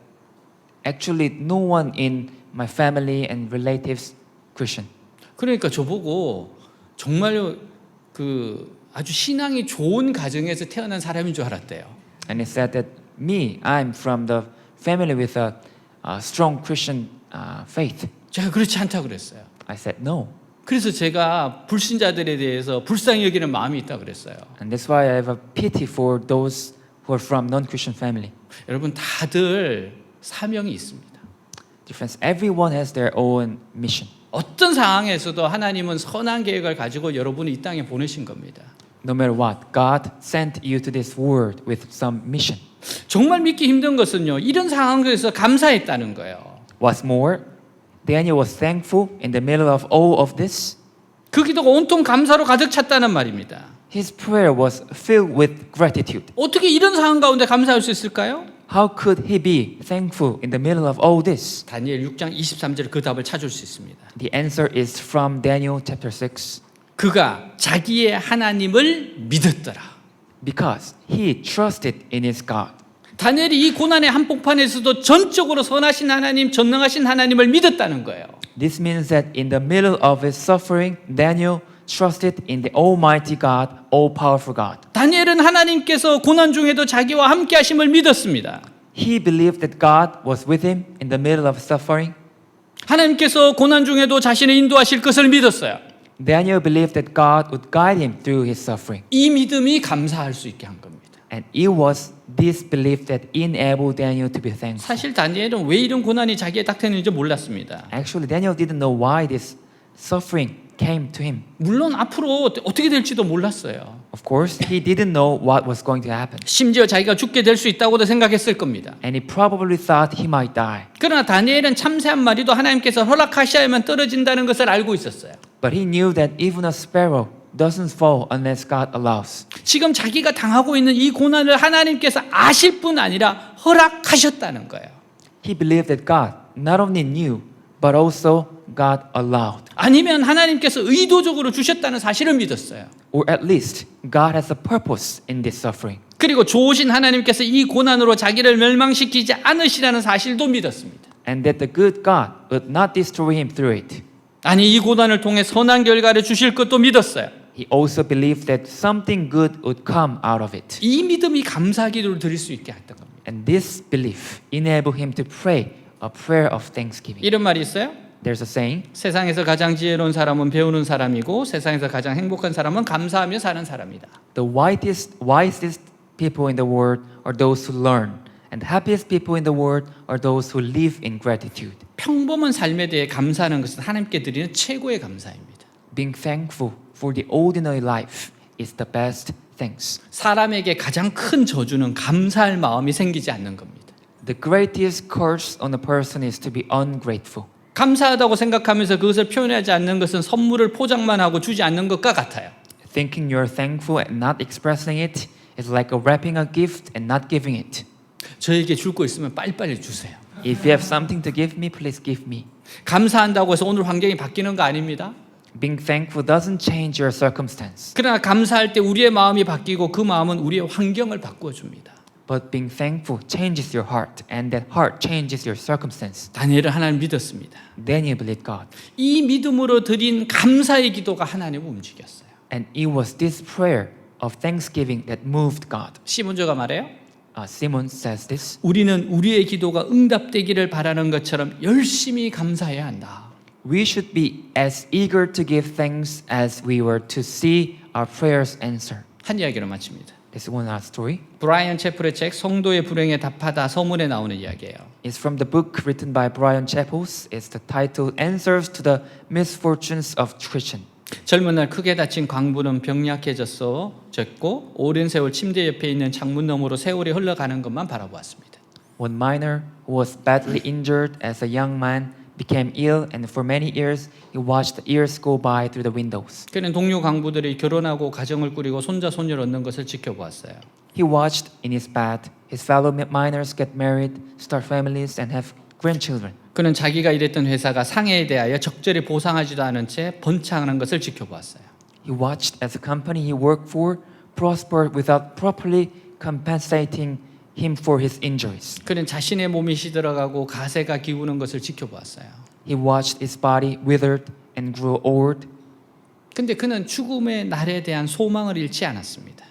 actually no one in my family and relatives Christian. 그러니까 저보고 정말 아주 신앙이 좋은 가정에서 태어난 사람인 줄 알았대요. And he said that me, I'm from the family with a strong Christian faith. 제가 그렇지 않다 그랬어요. I said no. 그래서 제가 불신자들에 대해서 불쌍히 여기는 마음이 있다 그랬어요. And that's why I have a pity for those who are from non-Christian family. 여러분 다들 사명이 있습니다. Dear friends, everyone has their own mission. 어떤 상황에서도 하나님은 선한 계획을 가지고 여러분을 이 땅에 보내신 겁니다. No matter what, God sent you to this world with some mission. 정말 믿기 힘든 것은요, 이런 상황에서 감사했다는 거예요. What's more, Daniel was thankful in the middle of all of this. 그 기도가 온통 감사로 가득 찼다는 말입니다. His prayer was filled with gratitude. 어떻게 이런 상황 가운데 감사할 수 있을까요? How could he be thankful in the middle of all this? 다니엘 6장 23절 그 답을 찾을 수 있습니다. The answer is from Daniel chapter 6. 그가 자기의 하나님을 믿었더라. because he trusted in his God. 다니엘이 이 고난의 한복판에서도 전적으로 선하신 하나님, 전능하신 하나님을 믿었다는 거예요. This means that in the middle of his suffering, Daniel trusted in the Almighty God, all-powerful God. 다니엘은 하나님께서 고난 중에도 자기와 함께 하심을 믿었습니다. He believed that God was with him in the middle of suffering. 하나님께서 고난 중에도 자신을 인도하실 것을 믿었어요. Daniel believed that God would guide him through his suffering. 이 믿음이 감사할 수 있게 한 겁니다. And it was this belief that enabled Daniel to be thankful. 사실 다니엘은 왜 이런 고난이 자기에 닥쳤는지 몰랐습니다. Actually, Daniel didn't know why this suffering came to him. 물론 앞으로 어떻게 될지도 몰랐어요. Of course, he didn't know what was going to happen. 심지어 자기가 죽게 될 수 있다고도 생각했을 겁니다. And he probably thought he might die. 그러나 다니엘은 참새 한 마리도 하나님께서 허락하셔야만 떨어진다는 것을 알고 있었어요. But he knew that even a sparrow doesn't fall unless God allows. 지금 자기가 당하고 있는 이 고난을 하나님께서 아실 뿐 아니라 허락하셨다는 거예요. He believed that God not only knew, but also God allowed. 아니면 하나님께서 의도적으로 주셨다는 사실을 믿었어요. Or at least, God has a purpose in this suffering. 그리고 좋으신 하나님께서 이 고난으로 자기를 멸망시키지 않으시라는 사실도 믿었습니다. And that the good God would not destroy him through it. 아니, 이 고난을 통해 선한 결과를 주실 것도 믿었어요. He also believed that something good would come out of it. 이 믿음이 감사 기도를 드릴 수 있게 했던 겁니다. And this belief enabled him to pray a prayer of thanksgiving. 이런 말이 있어요. There's a saying, 세상에서 가장 지혜로운 사람은 배우는 사람이고 세상에서 가장 행복한 사람은 감사하며 사는 사람이다. the wisest people in the world are those who learn, and the happiest people in the world are those who live in gratitude. 평범한 삶에 대해 감사하는 것은 하나님께 드리는 최고의 감사입니다. Being thankful for the ordinary life is the best thanks. 사람에게 가장 큰 저주는 감사할 마음이 생기지 않는 겁니다. The greatest curse on a person is to be ungrateful. 감사하다고 생각하면서 그것을 표현하지 않는 것은 선물을 포장만 하고 주지 않는 것과 같아요. Thinking you're thankful and not expressing it is like wrapping a gift and not giving it. 저에게 줄 거 있으면 빨리빨리 주세요. If you have something to give me, please give me. 감사한다고 해서 오늘 환경이 바뀌는 거 아닙니다. Being thankful doesn't change your circumstance, 그러나 감사할 때 우리의 마음이 바뀌고 그 마음은 우리의 환경을 바꾸어 줍니다. but being thankful changes your heart, and that heart changes your circumstance. 다니엘은 하나님 믿었습니다. Daniel believed God, 이 믿음으로 드린 감사의 기도가 하나님을 움직였어요. and it was this prayer of thanksgiving that moved God. 시몬저가 말해요. Simon says this, 우리는 우리의 기도가 응답되기를 바라는 것처럼 열심히 감사해야 한다. we should be as eager to give thanks as we were to see our prayers answered. 한 이야기로 마칩니다. This is one last story. 브라이언 채플의 책 성도의 불행에 답하다 서문에 나오는 이야기예요. It's from the book written by Brian Chappell. It's the title Answers to the Misfortunes of Christian. 젊은 날 크게 다친 광부는 병약해졌고 오랜 세월 침대 옆에 있는 창문 너머로 세월이 흘러가는 것만 바라보았습니다. One miner who was badly injured as a young man became ill, and for many years he watched the years go by through the windows. 그는 동료 광부들이 결혼하고 가정을 꾸리고 손자 손녀를 얻는 것을 지켜보았어요. He watched in his bed his fellow miners get married, start families, and have grandchildren. 그는 자기가 일했던 회사가 상해에 대하여 적절히 보상하지도 않은 채 번창하는 것을 지켜보았어요. He watched as the company he worked for prospered without properly compensating him for his injuries. 그는 자신의 몸이 시들어가고 가세가 기우는 것을 지켜보았어요. He watched his body withered and grew old, 근데 그는 죽음의 날에 대한 소망을 잃지 않았습니다.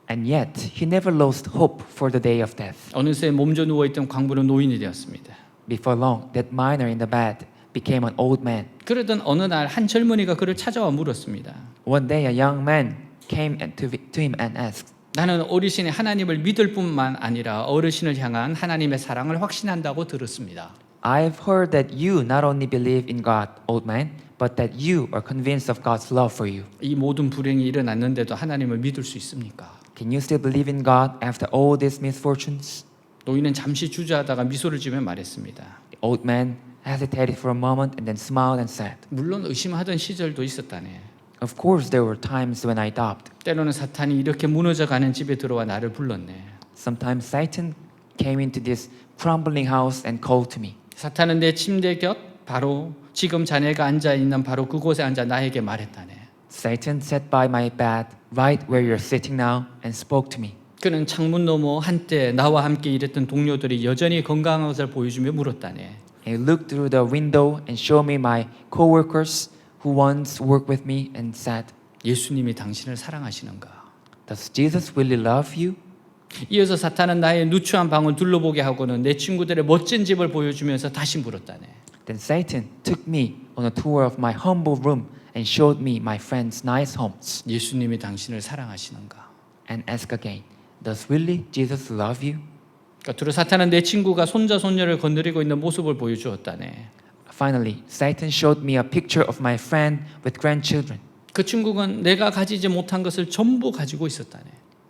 and yet he never lost hope for the day of death. 어느새 몸져 누워있던 광부는 노인이 되었습니다. Before long, that miner in the bed became an old man. 그러던 어느 날 한 젊은이가 그를 찾아와 물었습니다. One day, a young man came to him and asked, 나는 어르신의 하나님을 믿을 뿐만 아니라 어르신을 향한 하나님의 사랑을 확신한다고 들었습니다. I've heard that you not only believe in God, old man, but that you are convinced of God's love for you. 이 모든 불행이 일어났는데도 하나님을 믿을 수 있습니까? Can you still believe in God after all these misfortunes? 노인은 잠시 주저하다가 미소를 지으며 말했습니다. The old man hesitated for a moment and then smiled and said, 물론 의심하던 시절도 있었다네. Of course there were times when I doubted. 때로는 사탄이 이렇게 무너져가는 집에 들어와 나를 불렀네. Sometimes Satan came into this crumbling house and called to me. 사탄은 내 침대 곁 바로 지금 자네가 앉아 있는 바로 그곳에 앉아 나에게 말했다네. Satan sat by my bed right where you're sitting now and spoke to me. 그는 창문 너머 한때 나와 함께 일했던 동료들이 여전히 건강한 것을 보여주며 물었다네. He looked through the window and showed me my coworkers who once worked with me and said, 예수님이 당신을 사랑하시는가? Does Jesus really love you? 이어서 사탄은 나의 누추한 방을 둘러보게 하고는 내 친구들의 멋진 집을 보여주면서 다시 물었다네. Then Satan took me on a tour of my humble room and showed me my friends' nice homes 예수님이 당신을 사랑하시는가? and asked again, Does really Jesus love you? 겉으로 사탄은 내 친구가 손자 손녀를 건드리고 있는 모습을 보여주었다네. Finally, Satan showed me a picture of my friend with grandchildren. 그 친구는 내가 가지지 못한 것을 전부 가지고 있었다네.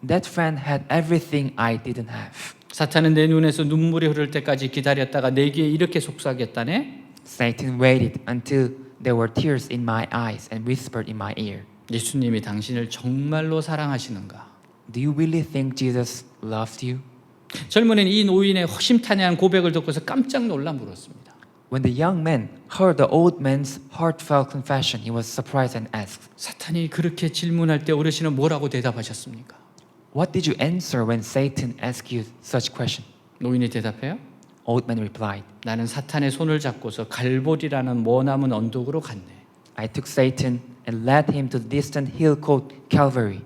That friend had everything I didn't have. 사탄은 내 눈에서 눈물이 흐를 때까지 기다렸다가 내 귀에 이렇게 속삭였다네. Satan waited until there were tears in my eyes and whispered in my ear, 예수님이 당신을 정말로 사랑하시는가? Do you really think Jesus loves you? 젊은이는 이 노인의 허심탄회한 고백을 듣고서 깜짝 놀라 물었습니다. When the young man heard the old man's heartfelt confession, he was surprised and asked, 사탄이 그렇게 질문할 때 어르신은 뭐라고 대답하셨습니까? What did you answer when Satan asked you such question? 노인이 대답해요. Old man replied, 나는 사탄의 손을 잡고서 갈보리라는 머나먼 언덕으로 갔네. I took Satan and led him to the distant hill called Calvary.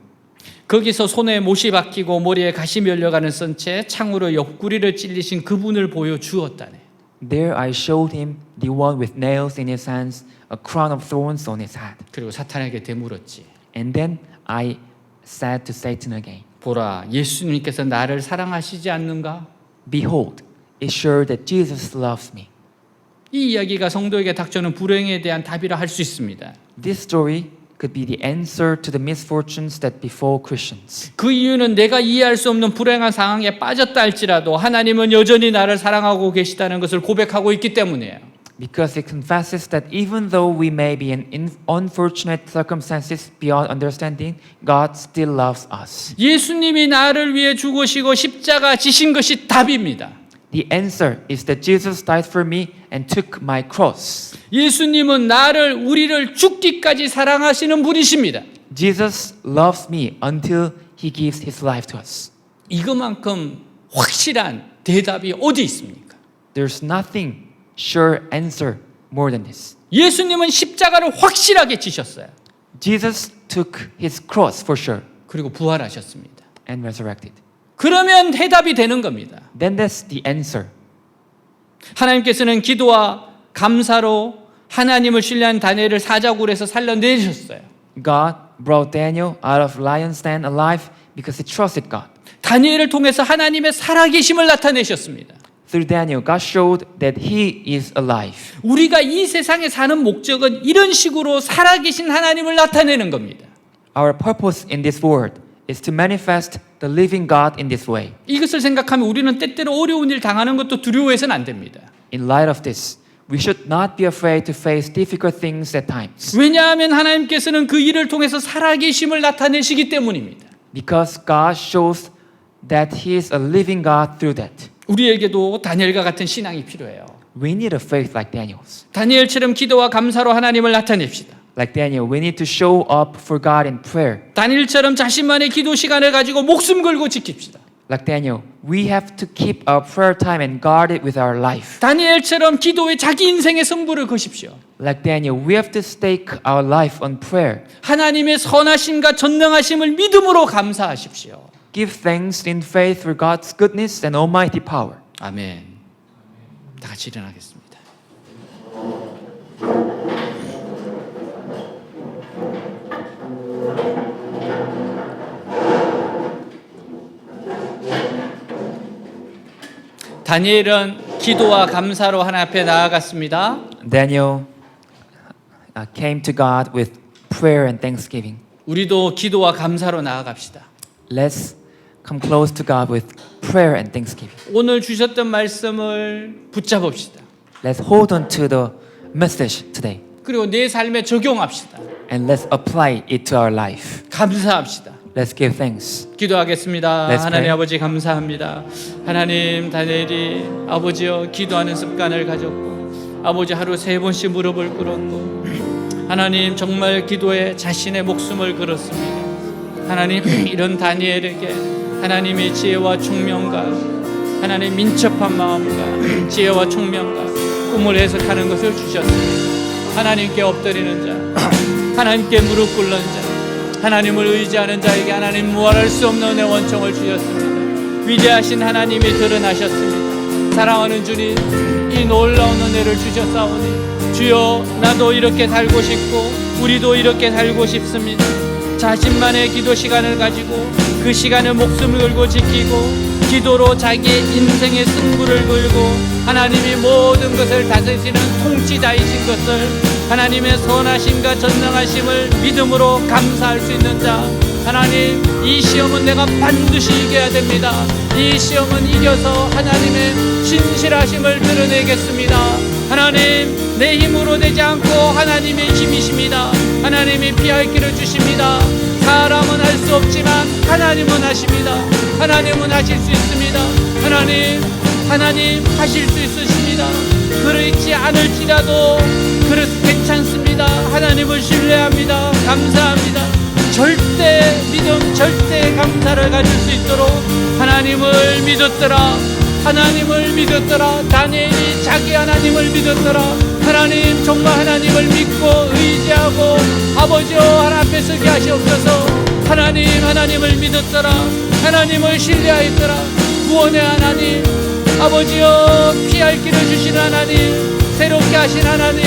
거기서 손에 못이 박히고 머리에 가시 밀려가는 쓴 채 창으로 옆구리를 찔리신 그분을 보여주었다네. There I showed him the one with nails in his hands, a crown of thorns on his head. 그리고 사탄에게 되물었지. And then I said to Satan again, 보라, 예수님께서 나를 사랑하시지 않는가? Behold, it's sure that Jesus loves me. 이 이야기가 성도에게 닥쳐오는 불행에 대한 답이라 할 수 있습니다. This story could be the answer to the misfortunes that befall Christians. 그 이유는 내가 이해할 수 없는 불행한 상황에 빠졌다 할지라도 하나님은 여전히 나를 사랑하고 계시다는 것을 고백하고 있기 때문이에요. Because it confesses that even though we may be in unfortunate circumstances beyond understanding, God still loves us. 예수님이 나를 위해 죽으시고 십자가 지신 것이 답입니다. The answer is that Jesus died for me and took my cross. 예수님은 우리를 죽기까지 사랑하시는 분이십니다. Jesus loves me until he gives his life to us. 이것만큼 확실한 대답이 어디 있습니까? There's nothing sure answer more than this. 예수님은 십자가를 확실하게 지셨어요. Jesus took his cross for sure 그리고 부활하셨습니다. and resurrected. 그러면 해답이 되는 겁니다. Then that's the answer. 하나님께서는 기도와 감사로 하나님을 신뢰한 다니엘을 사자굴에서 살려내셨어요. God brought Daniel out of lion's den alive because he trusted God. 다니엘을 통해서 하나님의 살아계심을 나타내셨습니다. Through Daniel, God showed that he is alive. 우리가 이 세상에 사는 목적은 이런 식으로 살아계신 하나님을 나타내는 겁니다. Our purpose in this world is to manifest the living God in this way. 이것을 생각하면 우리는 때때로 어려운 일 당하는 것도 두려워해서는 안 됩니다. In light of this, we should not be afraid to face difficult things at times. 왜냐하면 하나님께서는 그 일을 통해서 살아계심을 나타내시기 때문입니다. Because God shows that he is a living God through that. 우리에게도 다니엘과 같은 신앙이 필요해요. We need a faith like Daniel's. 다니엘처럼 기도와 감사로 하나님을 나타냅시다. Like Daniel, we need to show up for God in prayer. 다니엘처럼 자신만의 기도 시간을 가지고 목숨 걸고 지킵시다. Like Daniel, we have to keep our prayer time and guard it with our life. 다니엘처럼 기도에 자기 인생의 승부를 거십시오. Like Daniel, we have to stake our life on prayer. 하나님의 선하심과 전능하심을 믿음으로 감사하십시오. Give thanks in faith for God's goodness and almighty power. 아멘. 다 같이 일어나겠습니다. 다니엘은 기도와 감사로 하나님 앞에 나아갔습니다. Daniel came to God with prayer and thanksgiving. 우리도 기도와 감사로 나아갑시다. Let's come close to God with prayer and thanksgiving. 오늘 주셨던 말씀을 붙잡읍시다. Let's hold on to the message today 그리고 내 삶에 적용합시다. and let's apply it to our life. 감사합시다. Let's give thanks. 기도하겠습니다. Let's 하나님 pray. 아버지 감사합니다. 하나님 다니엘이 아버지여 기도하는 습관을 가졌고 아버지 하루 3번씩 무릎을 꿇었고 하나님 정말 기도에 자신의 목숨을 걸었습니다. 하나님 이런 다니엘에게 하나님의 지혜와 총명과 하나님 민첩한 마음과 지혜와 총명과 꿈을 해석하는 것을 주셨습니다. 하나님께 엎드리는 자, 하나님께 무릎 꿇는 자, 하나님을 의지하는 자에게 하나님 무할할 수 없는 은혜 원총을 주셨습니다. 위대하신 하나님이 드러나셨습니다. 사랑하는 주님, 이 놀라운 은혜를 주셨사오니 주여, 나도 이렇게 살고 싶고 우리도 이렇게 살고 싶습니다. 자신만의 기도 시간을 가지고 그 시간에 목숨을 걸고 지키고 기도로 자기의 인생의 승부를 걸고 하나님이 모든 것을 다스리시는 통치자이신 것을, 하나님의 선하심과 전능하심을 믿음으로 감사할 수 있는 자, 하나님, 이 시험은 내가 반드시 이겨야 됩니다. 이 시험은 이겨서 하나님의 신실하심을 드러내겠습니다. 하나님, 내 힘으로 되지 않고 하나님의 힘이십니다. 하나님이 피할 길을 주십니다. 사람은 할 수 없지만 하나님은 하십니다. 하나님은 하실 수 있습니다. 하나님 하실 수 있으십니다. 그렇지 않을지라도 그래서 괜찮습니다. 하나님을 신뢰합니다. 감사합니다. 절대 믿음, 절대 감사를 가질 수 있도록 하나님을 믿었더라. 하나님을 믿었더라. 다니엘이 자기 하나님을 믿었더라. 하나님, 정말 하나님을 믿고 의지하고 아버지여 하나님 앞에 서게 하시옵소서. 하나님을 믿었더라. 하나님을 신뢰하였더라. 구원의 하나님, 아버지여 피할 길을 주신 하나님, 새롭게 하신 하나님,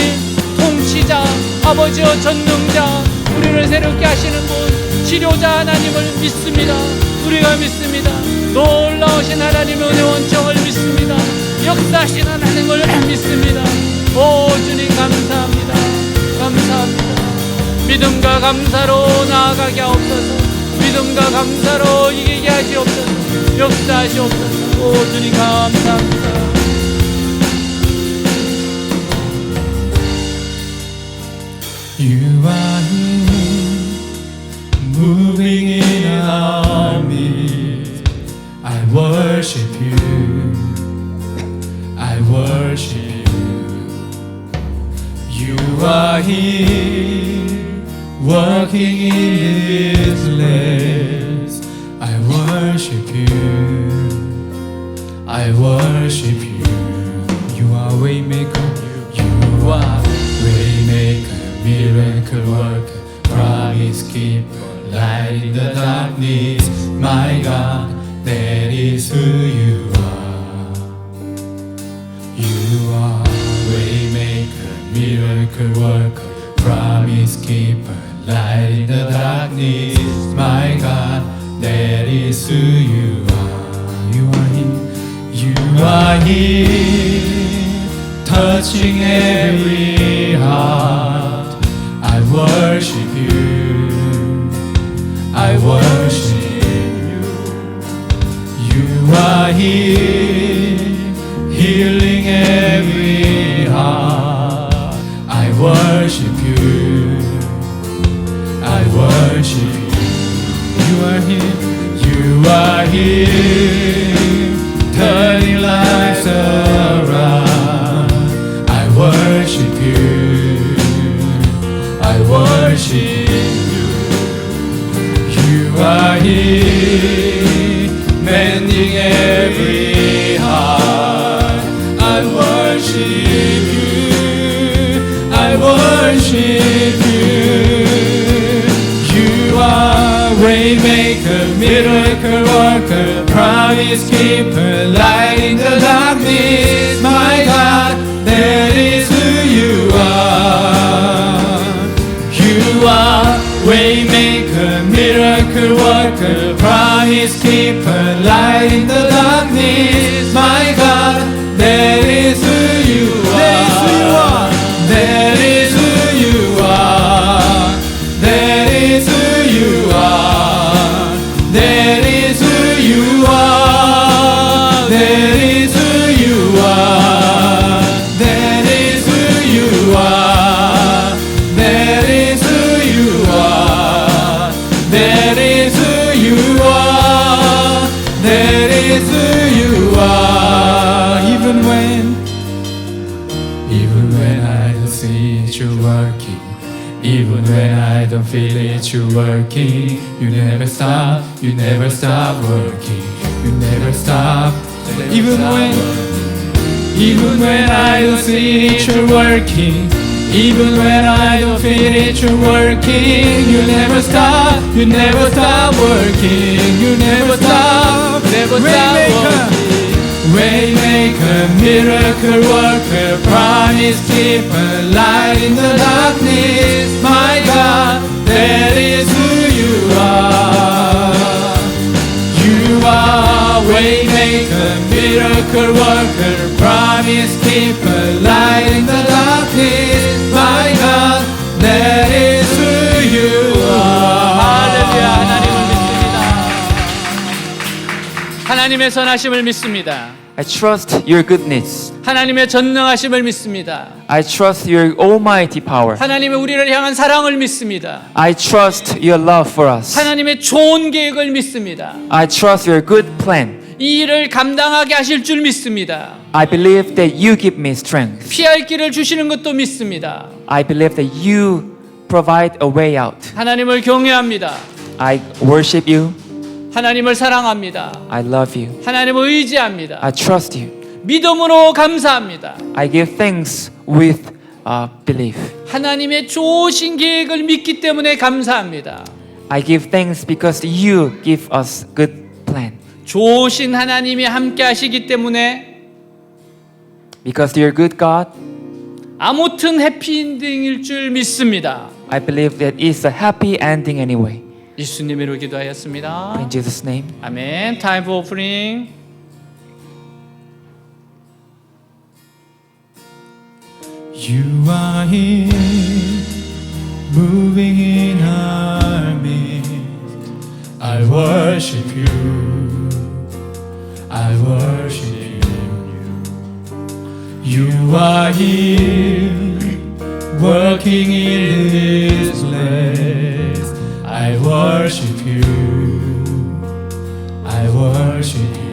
통치자, 아버지여 전능자, 우리를 새롭게 하시는 분, 치료자 하나님을 믿습니다. 우리가 믿습니다. 놀라우신 하나님의 은혜 원총을 믿습니다. 역사하신 하나님을 믿습니다. 오 주님, 감사합니다. 감사합니다. 믿음과 감사로 나아가게 하옵소서. 믿음과 감사로 이기게 하시옵소서. 역사하시옵소서. 오 주님, 감사합니다. You are here, moving in our midst. I worship you, I worship you. You are here, working in this place. I worship you, I worship you. You are waymaker, you are waymaker, miracle worker, promise keeper, light in the darkness. My God, that is who you are. You are waymaker, miracle worker, promise keeper, light in the darkness. My God, that is who you are. You are here, you are here, touching every heart. I worship you, I worship you. You are here, healing every heart. I worship you, I worship you. You are here, you are here, turning lives around. I worship you, I worship you. You are here, mending every heart. I worship you, I worship you. You are waymaker, miracle worker, promise keeper, light in the darkness. My God, that is who you are. You are waymaker, miracle worker, promise keeper, light in the darkness. My God, that is who you are. That is who you are. That is who you are. That is who you are. That is who you are. That is who you are. That is who you are. That is who you are. That is who you are. Even when I don't see you working, Even when I don't feel it, you're working. You never stop working. You never stop. Even when I don't see it, you're working. Even when I don't feel it, you're working. You never stop working. You never stop working. Waymaker, miracle worker, promise keeper, light in the darkness. My God, that is who you are. You are waymaker, miracle worker, promise keeper, light in the darkness. My God, that is who you are. 할렐루야. 하나님을 믿습니다. 하나님의 선하심을 믿습니다. I trust your goodness. 하나님의 전능하심을 믿습니다. I trust your almighty power. 하나님의 우리를 향한 사랑을 믿습니다. I trust your love for us. 하나님의 좋은 계획을 믿습니다. I trust your good plan. 이 일을 감당하게 하실 줄 믿습니다. I believe that you give me strength. 피할 길을 주시는 것도 믿습니다. I believe that you provide a way out. 하나님을 경외합니다. I worship you. 하나님을 사랑합니다. I love you. 하나님을 의지합니다. I trust you. 믿음으로 감사합니다. I give thanks with belief. 하나님의 좋으신 계획을 믿기 때문에 감사합니다. I give thanks because you give us good plan. 좋으신 하나님이 함께 하시기 때문에 Because you're good God, 아무튼 해피엔딩일 줄 믿습니다. I believe that it's a happy ending anyway. 예수님으로 기도하였습니다. In Jesus' name. 아멘. Time for offering. You are here, moving in our midst. I worship you. I worship you. You are here, working in this place. I worship you. I worship you.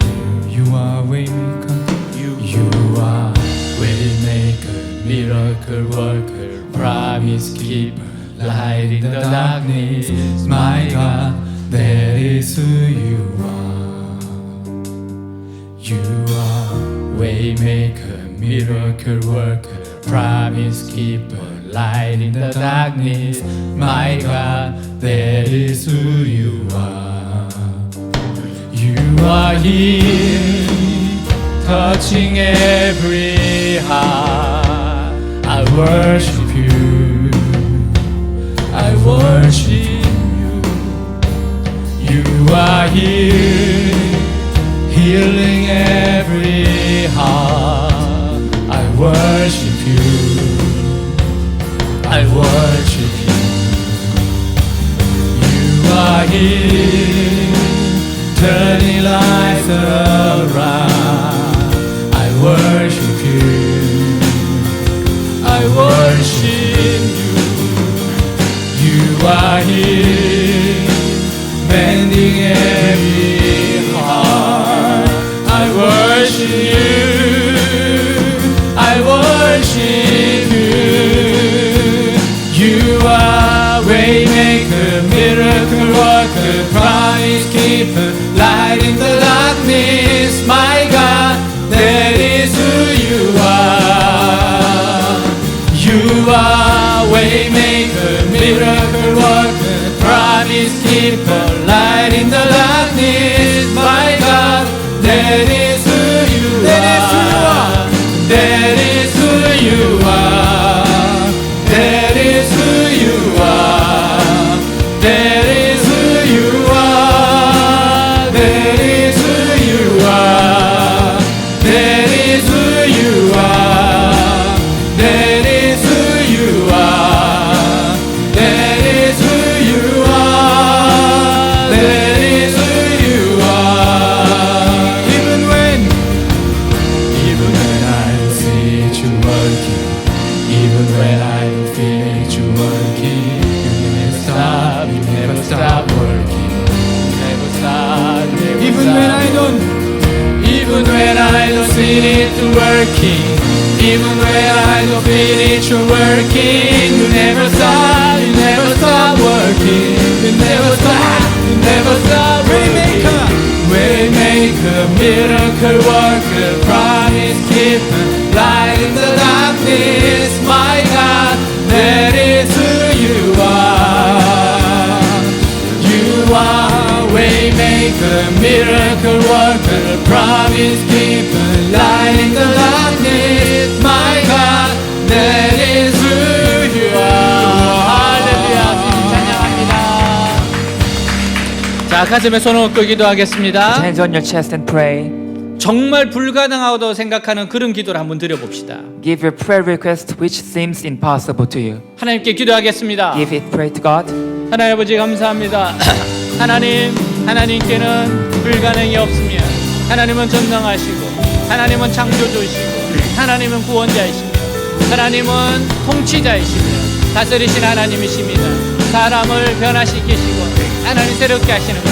You are waymaker. You are waymaker, miracle worker, promise keeper, light in the darkness. My God, that is who you are. You are waymaker, miracle worker, promise keeper, light in the darkness. My God, that is who you are. You are here, touching every heart. I worship you. I worship you. You are here, healing every heart. I worship you. I worship you. You are here, turning lives around. I worship you. I worship you. You are here, mending every heart. I worship you. I worship you. You are waymaker, miracle worker, promise keeper, light in the darkness. My God, that is who you are. You are waymaker, miracle worker, promise keeper, light in the darkness. My God, that is who you are. That is who you are. That is who you are. That is who you are. That is who you are. That is who you are. That is who you are. That is who you are. That is who you are. Even when I don't see it, you're working. Even when I don't feel it, you're working. You never stop working. Never stop, even when I don't see it working. Even when I don't feel it, you're working. You never stop, you never stop working. You never stop, you never stop working. Waymaker, miracle worker, promise keeper, light in the darkness, my God, that is who you are. You are waymaker, miracle worker, promise keeper, light in the darkness, my God, that is who you are. 할렐루야, 주님 찬양합니다. 자, 가슴에 손을 얹고 기도하겠습니다. Hands on your chest and pray. 정말 불가능하다고 생각하는 그런 기도를 한번 드려봅시다. Give your prayer request which seems impossible to you. 하나님께 기도하겠습니다. Give it, pray to God. 하나님 아버지 감사합니다. 하나님께는 불가능이 없으며 하나님은 전능하시고 하나님은 창조주이시고 하나님은 구원자이시며 하나님은 통치자이시며 다스리신 하나님이십니다. 사람을 변화시키시고 하나님 새롭게 하시는 것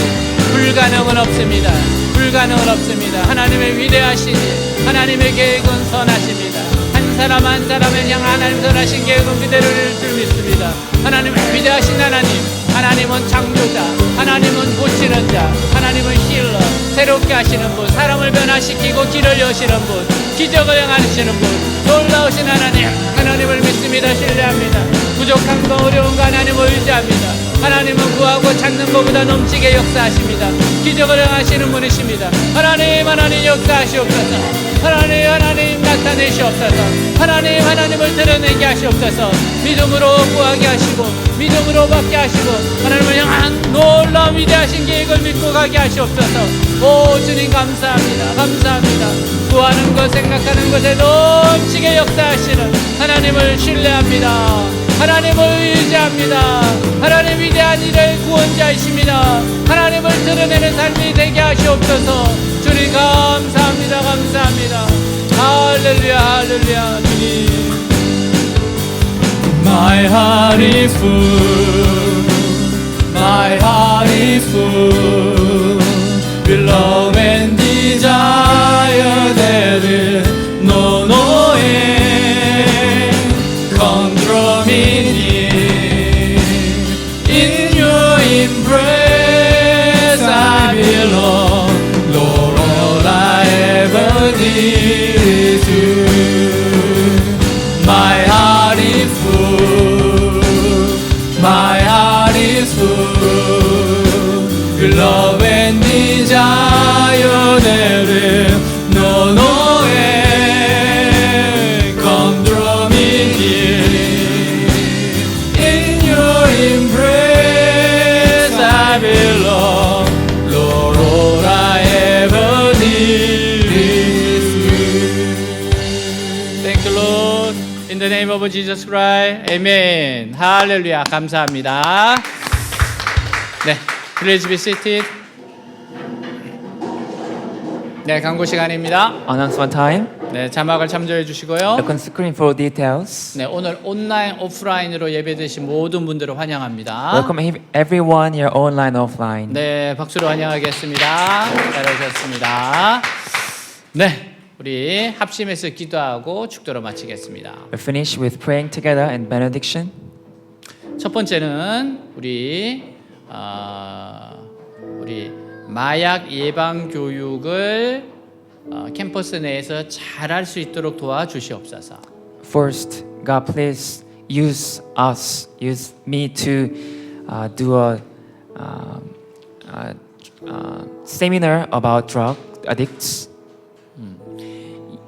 불가능은 없습니다. 불가능은 없습니다. 하나님의 위대하신 일, 하나님의 계획은 선하십니다. 한 사람 한 사람을 향한 하나님 선하신 계획은 그대로일 줄 믿습니다. 하나님은 위대하신 하나님, 하나님은 창조자, 하나님은 고치는 자, 하나님은 힐러, 새롭게 하시는 분, 사람을 변화시키고 길을 여시는 분, 기적을 행하시는 분, 놀라우신 하나님, 하나님을 믿습니다. 신뢰합니다. 부족한 거 어려운 거 하나님을 의지합니다. 하나님은 구하고 찾는 것보다 넘치게 역사하십니다. 기적을 행하시는 분이십니다. 하나님 역사하시옵소서. 하나님 나타내시옵소서. 하나님을 드러내게 하시옵소서. 믿음으로 구하게 하시고 믿음으로 받게 하시고 하나님을 향한 놀라운 위대하신 계획을 믿고 가게 하시옵소서. 오 주님 감사합니다. 감사합니다. 구하는 것 생각하는 것에 넘치게 역사하시는 하나님을 신뢰합니다. 하나님을 의지합니다. 하나님 위대한 일의 구원자이십니다. 하나님을 드러내는 삶이 되게 하시옵소서. 주님 감사합니다. 감사합니다. 할렐루야 할렐루야 주님. My heart is full. My heart is full. With love and desire that is no end. Come draw me near. In your embrace I belong. Lord, all I ever need is you. My heart is full. My heart is full. Your love and desire there is no end. Come draw me near. In your embrace I belong. Lord, all I ever need is you. Thank you, Lord. In the name of Jesus Christ. Amen. 할렐루야. 감사합니다. 네, Please be seated. 네, 광고 시간입니다. Announcement time. 네, 자막을 참조해 주시고요. Look on screen for details. 네, 오늘 온라인, 오프라인으로 예배드신 모든 분들을 환영합니다. Welcome everyone here online, offline. 네, 박수로 환영하겠습니다. 잘하셨습니다. 네, 우리 합심해서 기도하고 축도로 마치겠습니다. We'll finish with praying together and benediction. 첫 번째는 우리 마약 예방 교육을 캠퍼스 내에서 잘할 수 있도록 도와주시옵소서. First, God, please use me to do a seminar about drug addicts.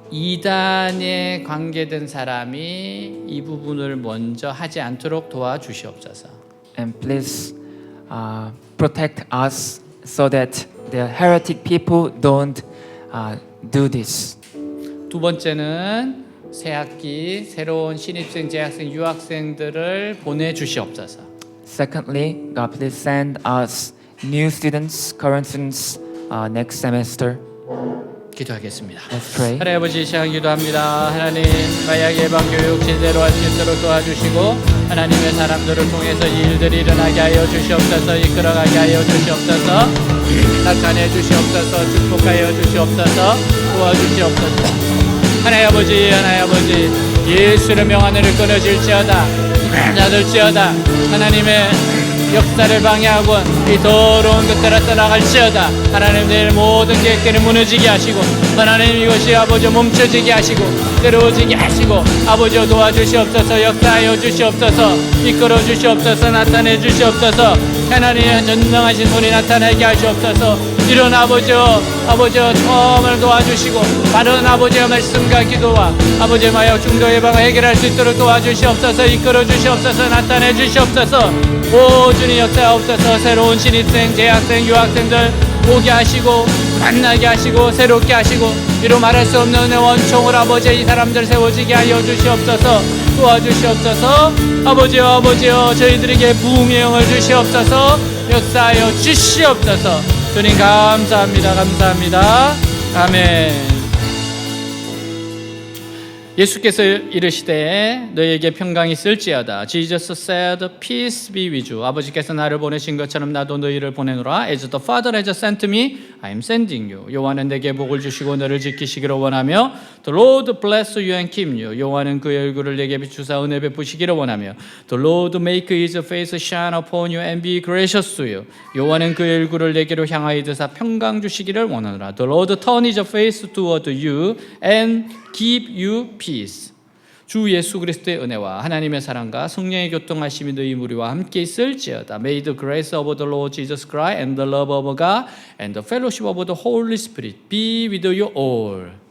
이단에 관계된 사람이 이 부분을 먼저 하지 않도록 도와주시옵소서. And please protect us so that the heretic people don't do this. 두 번째는 새 학기 새로운 신입생, 재학생, 유학생들을 보내주시옵소서. Secondly, God, please send us new students, current students next semester. 기도하겠습니다. Let's pray. 하나님 아버지 이 시간 기도합니다. 하나님 마약 예방 교육 제대로 할 수 있도록 도와주시고 하나님의 사람들을 통해서 이 일들이 일어나게 하여 주시옵소서. 이끌어가게 하여 주시옵소서. 나타내 주시옵소서. 축복하여 주시옵소서. 도와주시옵소서. 하나님 아버지 하나님 아버지 예수의 명하늘을 끊어질지어다 닫을지어다 하나님의 역사를 방해하고 이 더러운 것들을 떠나갈지어다 하나님 내 모든 계획들을 무너지게 하시고 하나님 이것이 아버지 멈춰지게 하시고 때려지게 하시고 아버지 도와주시옵소서 역사하여 주시옵소서 이끌어 주시옵소서 나타내 주시옵소서 하나님 전능하신 손이 나타나게 하시옵소서 이런 아버지여 처음을 도와주시고 바른 아버지의 말씀과 기도와 아버지의 마약 중독 예방을 해결할 수 있도록 도와주시옵소서 이끌어 주시옵소서 나타내 주시옵소서 오 주님 역사하옵소서 새로운 신입생 재학생 유학생들 오게 하시고 만나게 하시고 새롭게 하시고 이루 말할 수 없는 은혜 원총을 아버지 이 사람들 세워지게 하여 주시옵소서 도와주시옵소서 아버지여 저희들에게 부흥의 영을 주시옵소서 역사하여 주시옵소서 주님 감사합니다 아멘. 예수께서 이르시되 너희에게 평강이 있을지어다. Jesus said, peace be with you. 아버지께서 나를 보내신 것처럼 나도 너희를 보내노라. As the Father has sent me, I am sending you. 여호와는 내게 복을 주시고 너를 지키시기를 원하며 The Lord bless you and keep you. 여호와는 그의 얼굴을 내게 비추사 은혜 베푸시기를 원하며 The Lord make his face shine upon you and be gracious to you. 여호와는 그의 얼굴을 내게로 향하여 드사 평강 주시기를 원하노라. The Lord turn his face toward you and give you peace. 주 예수 그리스도의 은혜와 하나님의 사랑과 성령의 교통하심이 너희 무리와 함께 있을지어다. May the grace of the Lord Jesus Christ and the love of God and the fellowship of the Holy Spirit be with you all.